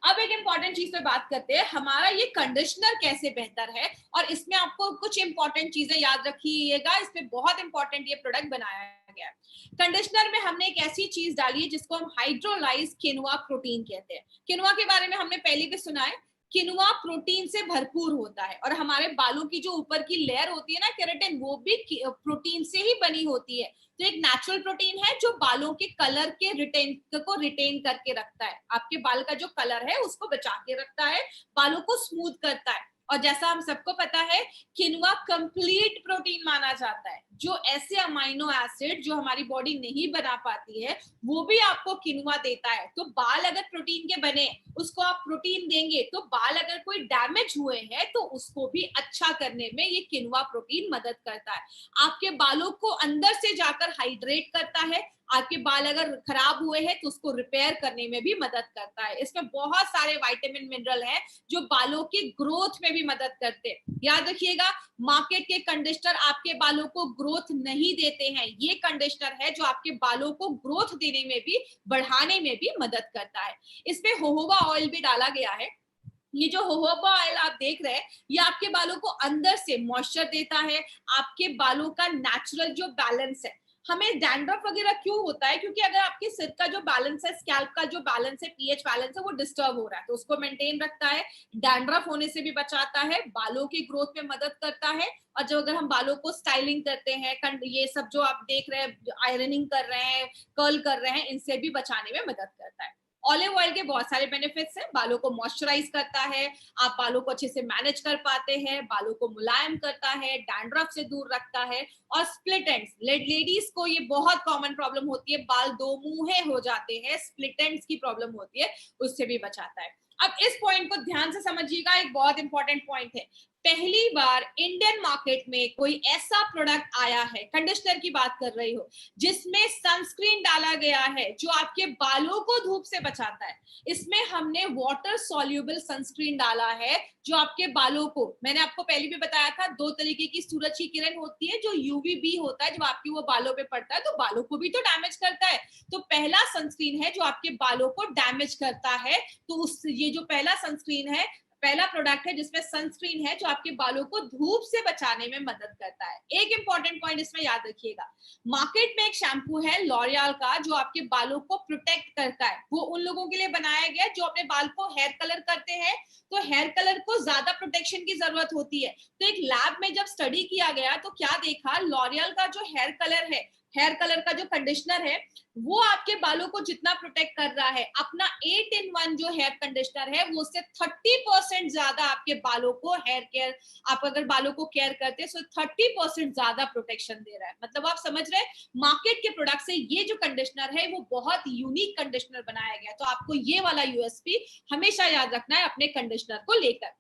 अब एक इंपॉर्टेंट चीज पे बात करते हैं, हमारा ये कंडीशनर कैसे बेहतर है, और इसमें आपको कुछ इंपॉर्टेंट चीजें याद रखिएगा। इसमें बहुत इंपॉर्टेंट ये प्रोडक्ट बनाया गया है। कंडीशनर में हमने एक ऐसी चीज डाली है जिसको हम हाइड्रोलाइज किनुआ प्रोटीन कहते हैं। किनुआ के बारे में हमने पहले भी सुना है, किनुआ प्रोटीन से भरपूर होता है, और हमारे बालों की जो ऊपर की लेयर होती है ना केराटिन, वो भी प्रोटीन से ही बनी होती है। तो एक नेचुरल प्रोटीन है जो बालों के कलर के रिटेन करके रखता है, आपके बाल का जो कलर है उसको बचा के रखता है, बालों को स्मूथ करता है। और जैसा हम सबको पता है, किनुआ कंप्लीट प्रोटीन माना जाता है, जो ऐसे अमाइनो एसिड जो हमारी बॉडी नहीं बना पाती है वो भी आपको किनुआ देता है। तो बाल अगर प्रोटीन के बने, उसको आप प्रोटीन देंगे, तो बाल अगर कोई डैमेज हुए हैं तो उसको भी अच्छा करने में ये किनुआ प्रोटीन मदद करता है। आपके बालों को अंदर से जाकर हाइड्रेट करता है, आपके बाल अगर खराब हुए हैं तो उसको रिपेयर करने में भी मदद करता है। इसमें बहुत सारे विटामिन मिनरल हैं जो बालों के ग्रोथ में भी मदद करते हैं। याद रखिएगा, मार्केट के कंडीशनर आपके बालों को ग्रोथ नहीं देते हैं, ये कंडीशनर है जो आपके बालों को ग्रोथ देने में भी, बढ़ाने में भी मदद करता है। इसमें होहोवा ऑयल भी डाला गया है। ये जो जोजोबा ऑयल आप देख रहे हैं, ये आपके बालों को अंदर से मॉइस्चर देता है, आपके बालों का नेचुरल जो बैलेंस है। हमें डैंड्रफ वगैरह क्यों होता है? क्योंकि अगर आपके सिर का जो बैलेंस है, स्कैल्प का जो बैलेंस है, पीएच बैलेंस है, वो डिस्टर्ब हो रहा है, तो उसको मेंटेन रखता है, डैंड्रफ होने से भी बचाता है, बालों की ग्रोथ में मदद करता है। और जो अगर हम बालों को स्टाइलिंग करते हैं, ये सब जो आप देख रहे हैं, आयरनिंग कर रहे हैं, कर्ल कर रहे हैं, इनसे भी बचाने में मदद करता है। ऑलिव ऑयल के बहुत सारे बेनिफिट्स हैं। बालों को मॉइस्चराइज करता है, आप बालों को अच्छे से मैनेज कर पाते हैं, बालों को मुलायम करता है, डैंड्रफ से दूर रखता है। और स्प्लिट एंड्स, लेडीज को ये बहुत कॉमन प्रॉब्लम होती है, बाल दो मुंहे हो जाते हैं, स्प्लिट एंड्स की प्रॉब्लम होती है, उससे भी बचाता है। अब इस पॉइंट को ध्यान से समझिएगा, एक बहुत इंपॉर्टेंट पॉइंट है। पहली बार इंडियन मार्केट में कोई ऐसा प्रोडक्ट आया है, कंडीशनर की बात कर रही हो, जिसमें सनस्क्रीन डाला गया है जो आपके बालों को धूप से बचाता है। इसमें हमने वाटर सॉल्युबल सनस्क्रीन डाला है, जो आपके बालों को, मैंने आपको पहले भी बताया था, दो तरीके की सूरज की किरण होती है, जो यूवीबी होता है, जब आपकी वो बालों पे पड़ता है तो बालों को भी तो डैमेज करता है। तो पहला सनस्क्रीन है जो आपके बालों को डैमेज करता है। तो उस ये जो पहला सनस्क्रीन है, पहला प्रोडक्ट है जिसमें सनस्क्रीन है, जो आपके बालों को धूप से बचाने में मदद करता है। एक इंपॉर्टेंट पॉइंट इसमें याद रखिएगा, मार्केट में एक शैम्पू है लॉरियल का, जो आपके बालों को प्रोटेक्ट करता है। वो उन लोगों के लिए बनाया गया जो अपने बाल को हेयर कलर करते हैं, तो हेयर कलर को ज्यादा प्रोटेक्शन की जरूरत होती है। तो एक लैब में जब स्टडी किया गया तो क्या देखा, लॉरियल का जो हेयर कलर है, हेयर कलर का जो कंडीशनर है, वो आपके बालों को जितना प्रोटेक्ट कर रहा है, अपना 8-in-1 जो हेयर कंडीशनर है, वो उससे 30% ज्यादा आपके बालों को हेयर केयर, आप अगर बालों को केयर करते हैं तो 30% ज्यादा प्रोटेक्शन दे रहा है। मतलब आप समझ रहे हैं, मार्केट के प्रोडक्ट से ये जो कंडीशनर है वो बहुत यूनिक कंडीशनर बनाया गया। तो आपको ये वाला यूएसपी हमेशा याद रखना है अपने कंडीशनर को लेकर।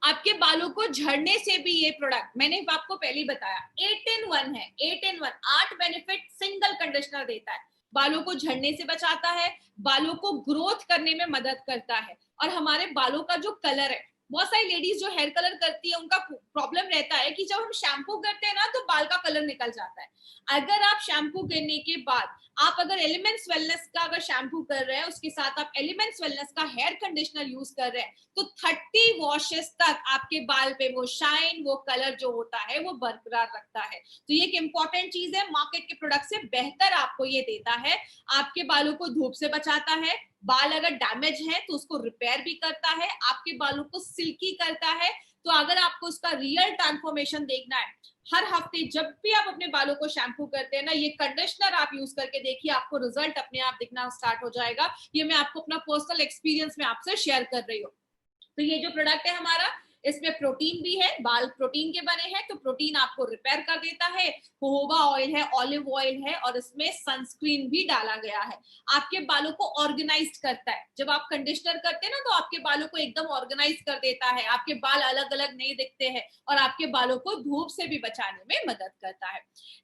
आपके बालों को झड़ने से भी ये प्रोडक्ट, मैंने आपको पहले ही बताया, 8-in-1 है। 8-in-1, 8 बेनिफिट सिंगल कंडीशनर देता है। बालों को झड़ने से बचाता है, बालों को ग्रोथ करने में मदद करता है, और हमारे बालों का जो कलर है, बहुत सारी लेडीज जो हेयर कलर करती है, उनका प्रॉब्लम रहता है कि जब हम शैम्पू करते हैं ना, तो बाल का कलर निकल जाता है। अगर आप शैम्पू करने के बाद आप अगर एलिमेंट्स वेलनेस का अगर शैम्पू कर रहे हैं, उसके साथ आप एलिमेंट्स वेलनेस का हेयर कंडीशनर यूज कर रहे हैं, तो 30 वॉशेस तक आपके बाल पे वो शाइन, वो कलर जो होता है, वो बरकरार रखता है। तो ये एक इंपॉर्टेंट चीज है, मार्केट के प्रोडक्ट से बेहतर आपको ये देता है। आपके बालों को धूप से बचाता है, बाल अगर डैमेज है तो उसको रिपेयर भी करता है, आपके बालों को सिल्की करता है। तो अगर आपको उसका रियल ट्रांसफॉर्मेशन देखना है, हर हफ्ते जब भी आप अपने बालों को शैम्पू करते हैं ना, ये कंडीशनर आप यूज करके देखिए, आपको रिजल्ट अपने आप दिखना स्टार्ट हो जाएगा। ये मैं आपको अपना पर्सनल एक्सपीरियंस में आपसे शेयर कर रही हूँ। तो ये जो प्रोडक्ट है हमारा, इसमें प्रोटीन भी है, बाल प्रोटीन के बने हैं, तो प्रोटीन आपको रिपेयर कर देता है। जोजोबा ऑयल है, ऑलिव ऑयल है, और इसमें सनस्क्रीन भी डाला गया है। आपके बालों को ऑर्गेनाइज करता है। जब आप कंडीशनर करते हैं ना, तो आपके बालों को एकदम ऑर्गेनाइज कर देता है, आपके बाल अलग अलग नहीं दिखते हैं, और आपके बालों को धूप से भी बचाने में मदद करता है।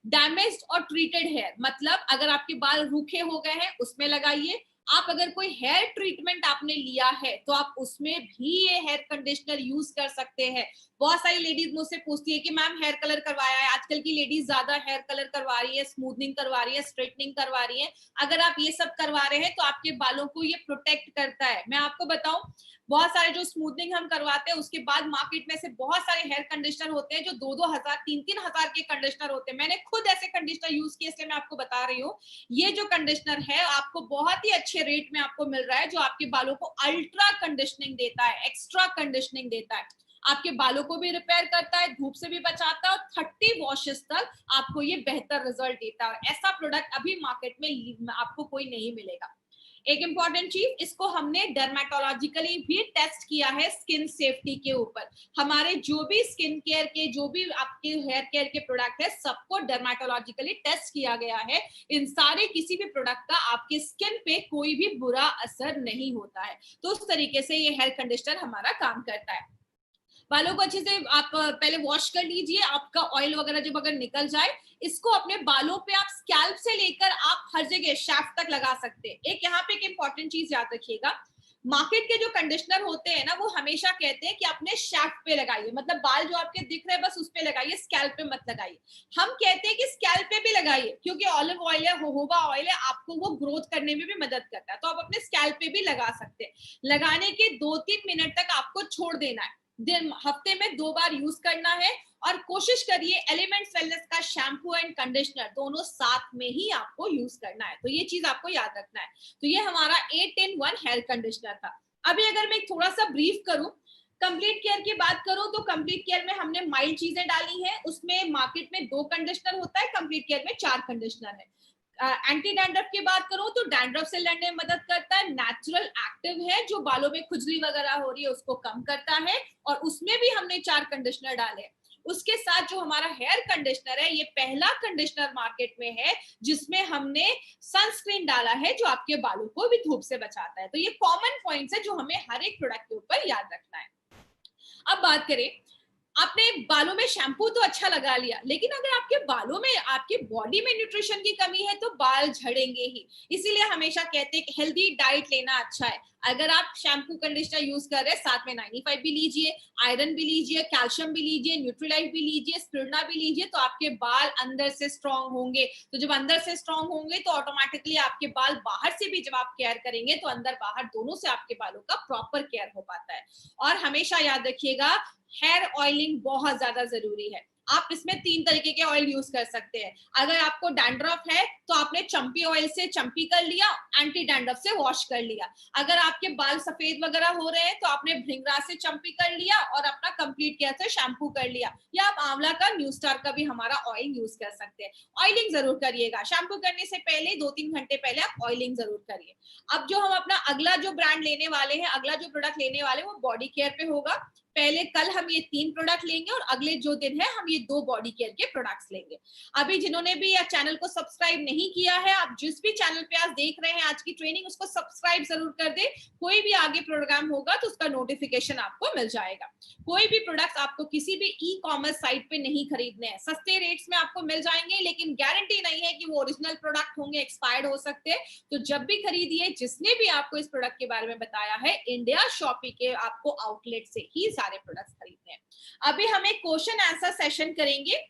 डैमेज्ड और ट्रीटेड हेयर, मतलब अगर आपके बाल रूखे हो गए हैं, उसमें लगाइए। आप अगर कोई हेयर ट्रीटमेंट आपने लिया है, तो आप उसमें भी ये हेयर कंडीशनर यूज कर सकते हैं। बहुत सारी लेडीज मुझसे पूछती है कि मैम हेयर कलर करवाया है, आजकल की लेडीज ज्यादा हेयर कलर करवा रही है, स्मूथनिंग करवा रही है, स्ट्रेटनिंग करवा रही है। अगर आप ये सब करवा रहे हैं तो आपके बालों को ये प्रोटेक्ट करता है। मैं आपको बताऊं, बहुत सारे जो स्मूथनिंग हम करवाते हैं, उसके बाद मार्केट में से बहुत सारे हेयर कंडीशनर होते हैं जो 2-2 हजार 3-3 हजार के कंडीशनर होते हैं। मैंने खुद ऐसे कंडीशनर यूज किए, इसलिए मैं आपको बता रही हूँ। ये जो कंडीशनर है आपको बहुत ही अच्छे रेट में आपको मिल रहा है, जो आपके बालों को अल्ट्रा कंडीशनिंग देता है, एक्स्ट्रा कंडीशनिंग देता है, आपके बालों को भी रिपेयर करता है, धूप से भी बचाता है, और 30 वॉशेस तक आपको ये बेहतर रिजल्ट देता है। ऐसा प्रोडक्ट अभी मार्केट में आपको कोई नहीं मिलेगा। एक इंपॉर्टेंट चीज, इसको हमने डर्मेटोलॉजिकली भी टेस्ट किया है स्किन सेफ्टी के ऊपर। हमारे जो भी स्किन केयर के, जो भी आपके हेयर केयर के प्रोडक्ट है, सबको डर्मेटोलॉजिकली टेस्ट किया गया है। इन सारे किसी भी प्रोडक्ट का आपके स्किन पे कोई भी बुरा असर नहीं होता है। तो उस तरीके से ये हेयर कंडीशनर हमारा काम करता है। बालों को अच्छे से आप पहले वॉश कर लीजिए, आपका ऑयल वगैरह जब अगर निकल जाए, इसको अपने बालों पे आप स्कैल्प से लेकर आप हर जगह शाफ्ट तक लगा सकते हैं। एक यहाँ पे एक इंपॉर्टेंट चीज याद रखिएगा, मार्केट के जो कंडीशनर होते हैं ना, वो हमेशा कहते हैं कि अपने शैफ्ट पे लगाइए, मतलब बाल जो आपके दिख रहे हैं बस उस पे लगाइए, स्कैल्प पे मत लगाइए। हम कहते हैं कि स्कैल्प पे भी लगाइए, क्योंकि ऑलिव ऑयल है, जोजोबा ऑयल है, आपको वो ग्रोथ करने में भी मदद करता है, तो आप अपने स्कैल्प पे भी लगा सकते हैं। लगाने के 2-3 मिनट तक आपको छोड़ देना है, दिन हफ्ते में 2 बार यूज करना है। और कोशिश करिए एलिमेंट्स वेलनेस का शैम्पू एंड कंडीशनर दोनों साथ में ही आपको यूज करना है, तो ये चीज आपको याद रखना है। तो ये हमारा 8 in 1 हेयर कंडीशनर था। अभी अगर मैं थोड़ा सा ब्रीफ करूं, कंप्लीट केयर की बात करूं, तो कंप्लीट केयर में हमने माइल्ड चीजें डाली हैं। उसमें मार्केट में 2 कंडीशनर होता है, कंप्लीट केयर में 4 कंडीशनर है। एंटी डैंड्रफ की बात करूं तो डैंड्रफ से लड़ने में मदद करता है, नेचुरल एक्टिव है, जो बालों में खुजली वगैरह हो रही है उसको कम करता है, और उसमें भी हमने 4 कंडीशनर डाले। उसके साथ जो हमारा हेयर कंडीशनर है, ये पहला कंडीशनर मार्केट में है जिसमें हमने सनस्क्रीन डाला है, जो आपके बालों को भी धूप से बचाता है। तो ये कॉमन पॉइंट्स है जो हमें हर एक प्रोडक्ट के ऊपर याद रखना है। अब बात करें, आपने बालों में शैम्पू तो अच्छा लगा लिया, लेकिन अगर आपके बालों में, आपकी बॉडी में न्यूट्रिशन की कमी है तो बाल झड़ेंगे ही। इसीलिए हमेशा कहते हैं कि हेल्दी डाइट लेना अच्छा है। अगर आप शैम्पू कंडीशनर यूज कर रहे हैं, साथ में 95 भी लीजिए, आयरन भी लीजिए, कैल्शियम भी लीजिए, न्यूट्रीलाइट भी लीजिए, स्पिरुलिना भी लीजिए, तो आपके बाल अंदर से स्ट्रांग होंगे। तो जब अंदर से स्ट्रांग होंगे तो ऑटोमेटिकली आपके बाल बाहर से भी जब आप केयर करेंगे तो अंदर बाहर दोनों से आपके बालों का प्रॉपर केयर हो पाता है। और हमेशा याद रखिएगा, हेयर ऑयलिंग बहुत ज्यादा जरूरी है। आप इसमें 3 तरीके के ऑयल यूज कर सकते हैं। अगर आपको डैंड्रफ है तो आपने चंपी ऑयल से चंपी कर लिया, एंटी डैंड्रफ से वॉश कर लिया। अगर आपके बाल सफेद वगैरह हो रहे हैं तो आपने भृंगराज से चंपी कर लिया और अपना कंप्लीट केयर से शैम्पू कर लिया, या आप आंवला का, न्यू स्टार का भी हमारा ऑयल यूज कर सकते हैं। ऑयलिंग जरूर करिएगा, शैम्पू करने से पहले 2-3 घंटे पहले आप ऑयलिंग जरूर करिए। अब जो हम अपना अगला जो ब्रांड लेने वाले हैं, अगला जो प्रोडक्ट लेने वाले हैं, वो बॉडी केयर पे होगा। पहले कल हम ये 3 प्रोडक्ट लेंगे और अगले जो दिन है हम ये 2 बॉडी केयर के प्रोडक्ट्स लेंगे। अभी जिन्होंने भी चैनल को सब्सक्राइब नहीं किया है, आप जिस भी चैनल पे आज देख रहे हैं आज की ट्रेनिंग, उसको सब्सक्राइब जरूर कर दे। कोई भी आगे प्रोग्राम होगा तो उसका नोटिफिकेशन आपको मिल जाएगा। कोई भी प्रोडक्ट आपको किसी भी ई कॉमर्स साइट पे नहीं खरीदने हैं, सस्ते रेट्स में आपको मिल जाएंगे, लेकिन गारंटी नहीं है कि वो ओरिजिनल प्रोडक्ट होंगे, एक्सपायर्ड हो सकते हैं। तो जब भी खरीदिए, जिसने भी आपको इस प्रोडक्ट के बारे में बताया है, इंडिया शॉपी के आपको आउटलेट से ही सारे प्रोडक्ट्स खरीदने हैं। अभी हम एक क्वेश्चन आंसर सेशन करेंगे।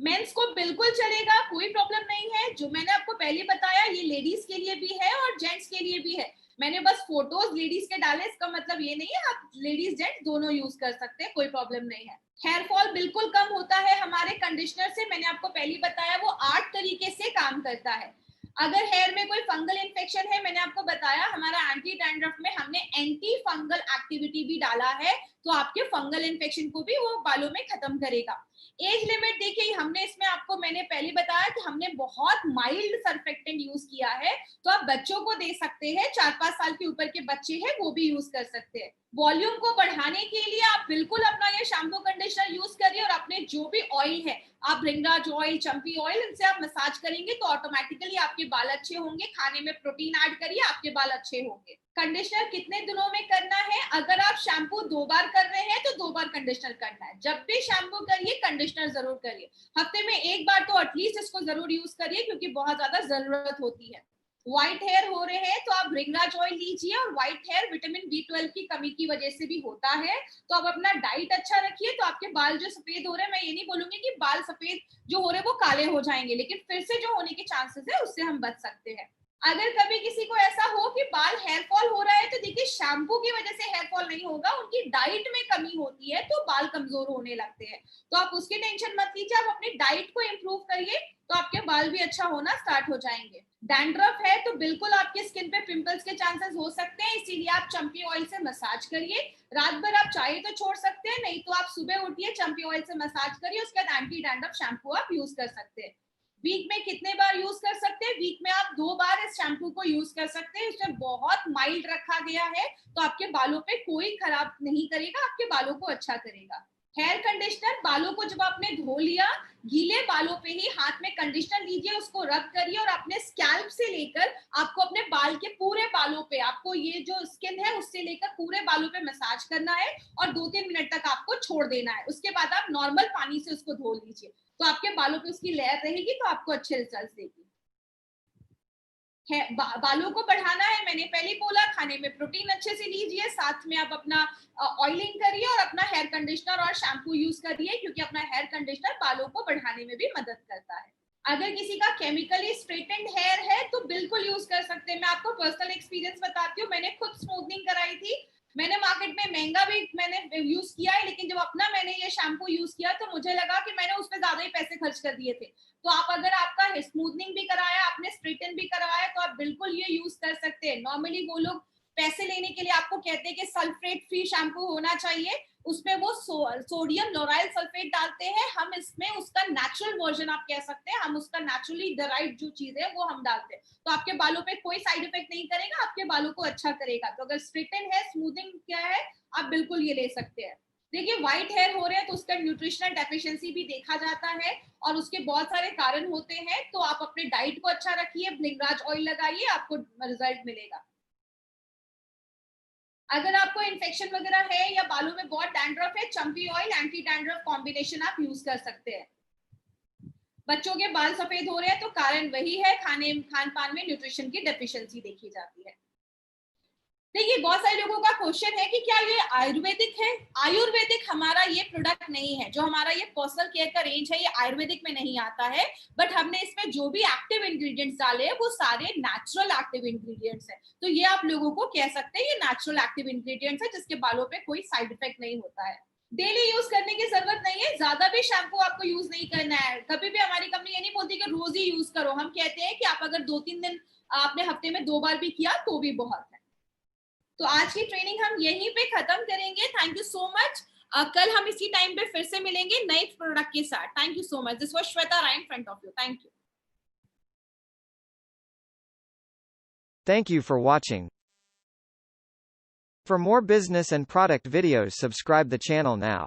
मेंस को बिल्कुल चलेगा, कोई प्रॉब्लम नहीं है। जो मैंने आपको पहले बताया, ये लेडीज के लिए भी है और जेंट्स के लिए भी है। मैंने बस फोटोज लेडीज के डाले, इसका मतलब ये नहीं है, आप लेडीज जेंट्स दोनों यूज कर सकते हैं, कोई प्रॉब्लम नहीं है। हेयर फॉल बिल्कुल कम होता है हमारे कंडीशनर से, मैंने आपको पहले बताया, वो 8 तरीके से काम करता है। अगर हेयर में कोई फंगल इन्फेक्शन है, मैंने आपको बताया हमारा एंटी डैंड्रफ में हमने एंटी फंगल एक्टिविटी भी डाला है, तो आपके फंगल इन्फेक्शन को भी वो बालों में खत्म करेगा। एज लिमिट देखिए, हमने इसमें आपको, मैंने पहले बताया कि हमने बहुत माइल्ड सर्फेक्टेंट यूज किया है, तो आप बच्चों को दे सकते हैं, 4-5 साल के ऊपर के बच्चे हैं वो भी यूज कर सकते हैं। वॉल्यूम को बढ़ाने के लिए आप बिल्कुल अपना ये शैम्पू कंडीशनर यूज करिए, और अपने जो भी ऑयल है, आप भृंगराज ऑयल, चंपी ऑयल, इनसे आप मसाज करेंगे तो ऑटोमेटिकली आपके बाल अच्छे होंगे। खाने में प्रोटीन ऐड करिए, आपके बाल अच्छे होंगे। कंडीशनर कितने दिनों में करना है? अगर आप शैम्पू 2 बार कर रहे हैं तो 2 बार कंडीशनर करना है। जब भी शैम्पू करिए कंडीशनर जरूर करिए। हफ्ते में 1 बार तो एटलीस्ट इसको जरूर यूज करिए, क्योंकि बहुत ज्यादा जरूरत होती है। व्हाइट हेयर हो रहे हैं तो आप भृंगराज ऑयल लीजिए, और व्हाइट हेयर विटामिन B12 की कमी की वजह से भी होता है, तो आप अपना डाइट अच्छा रखिए, तो आपके बाल जो सफेद हो रहे हैं, मैं ये नहीं बोलूंगी कि बाल सफेद जो हो रहे हैं वो काले हो जाएंगे, लेकिन फिर से जो होने के चांसेस है उससे हम बच सकते हैं। अगर कभी किसी को ऐसा हो कि बाल हेयर फॉल हो रहा है, तो देखिए शैम्पू की वजह से हेयर फॉल नहीं होगा, उनकी डाइट में कमी होती है तो बाल कमजोर होने लगते हैं। तो आप उसकी टेंशन मत लीजिए, आप अपनी डाइट को इम्प्रूव करिए, तो आपके बाल भी अच्छा होना स्टार्ट हो जाएंगे। डैंड्रफ है तो बिल्कुल आपकी स्किन पे पिंपल्स के चांसेस हो सकते हैं, इसीलिए आप चंपी ऑयल से मसाज करिए। रात भर आप चाहे तो छोड़ सकते हैं, नहीं तो आप सुबह उठिए, चंपी ऑयल से मसाज करिए, उसके बाद एंटी डैंड्रफ शैम्पू आप यूज कर सकते हैं। वीक में कितने बार यूज कर सकते हैं? वीक में आप 2 बार इस शैम्पू को यूज कर सकते हैं। इसमें बहुत माइल्ड रखा गया है, तो आपके बालों पे कोई खराब नहीं करेगा, आपके बालों को अच्छा करेगा। हेयर कंडीशनर, बालों को जब आपने धो लिया, गीले बालों पे ही हाथ में कंडीशनर लीजिए, उसको रब करिए, और अपने स्कैल्प से लेकर आपको अपने बाल के पूरे बालों पे, आपको ये जो स्किन है उससे लेकर पूरे बालों पे मसाज करना है, और 2-3 मिनट तक आपको छोड़ देना है। उसके बाद आप नॉर्मल पानी से उसको धो लीजिए, तो आपके बालों पे उसकी लेयर रहेगी, तो आपको अच्छे रिजल्ट देगी। बालों को बढ़ाना है, मैंने पहले बोला खाने में प्रोटीन अच्छे से लीजिए, साथ में आप अपना ऑयलिंग करिए और अपना हेयर कंडीशनर और शैम्पू यूज करिए, क्योंकि अपना हेयर कंडीशनर बालों को बढ़ाने में भी मदद करता है। अगर किसी का केमिकली स्ट्रेटेंड हेयर है तो बिल्कुल यूज कर सकते हैं। मैं आपको पर्सनल एक्सपीरियंस बताती हूँ, मैंने खुद स्मूथनिंग कराई थी। मैंने मार्केट में महंगा भी मैंने यूज किया है, लेकिन जब अपना मैंने ये शैम्पू यूज किया तो मुझे लगा कि मैंने उस पर ज्यादा ही पैसे खर्च कर दिए थे। तो आप अगर आपका स्मूथनिंग भी कराया, आपने स्ट्रेटन भी करवाया, तो आप बिल्कुल ये यूज कर सकते हैं। नॉर्मली वो लोग पैसे लेने के लिए आपको कहते हैं कि सल्फेट फ्री शैम्पू होना चाहिए, उसमें वो सोडियम लोराइल सल्फेट डालते हैं। हम इसमें उसका नेचुरल वर्जन आप कह सकते हैं, हम उसका नेचुरली डराइव जो चीज है वो हम डालते हैं। तो आपके बालों पे कोई साइड इफेक्ट नहीं करेगा, आपके बालों को अच्छा करेगा। तो अगर स्ट्रेटन है, स्मूथिंग क्या है, आप बिल्कुल ये ले सकते हैं। देखिए व्हाइट हेयर हो रहे हैं तो उसका न्यूट्रिशनल डेफिशिएंसी भी देखा जाता है और उसके बहुत सारे कारण होते हैं। तो आप अपने डाइट को अच्छा रखिए, भृंगराज ऑयल लगाइए, आपको रिजल्ट मिलेगा। अगर आपको इन्फेक्शन वगैरह है या बालों में बहुत डैंड्रफ है, चंपी ऑयल एंटी डैंड्रफ कॉम्बिनेशन आप यूज कर सकते हैं। बच्चों के बाल सफेद हो रहे हैं तो कारण वही है, खान पान में न्यूट्रिशन की डेफिशिएंसी देखी जाती है। देखिए बहुत सारे लोगों का क्वेश्चन है कि क्या ये आयुर्वेदिक है। आयुर्वेदिक हमारा ये प्रोडक्ट नहीं है, जो हमारा ये पर्सनल केयर का रेंज है ये आयुर्वेदिक में नहीं आता है। बट हमने इसमें जो भी एक्टिव इंग्रेडिएंट्स डाले हैं वो सारे नेचुरल एक्टिव इंग्रेडिएंट्स हैं। तो ये आप लोगों को कह सकते हैं ये नेचुरल एक्टिव इंग्रेडिएंट्स है, जिसके बालों पे कोई साइड इफेक्ट नहीं होता है। डेली यूज करने की जरूरत नहीं है, ज्यादा भी शैम्पू आपको यूज नहीं करना है। कभी भी हमारी कंपनी ये नहीं बोलती कि रोज ही यूज करो, हम कहते हैं कि आप अगर 2-3 दिन आपने हफ्ते में 2 बार भी किया तो भी बहुत है। तो आज की ट्रेनिंग हम यहीं पे खत्म करेंगे। Thank you so much. कल हम इसी टाइम पे फिर से मिलेंगे नए प्रोडक्ट के साथ। Thank you so much. This was Shweta Rai in front of you. Thank you. Thank you for watching. For more business and product videos, subscribe the channel now.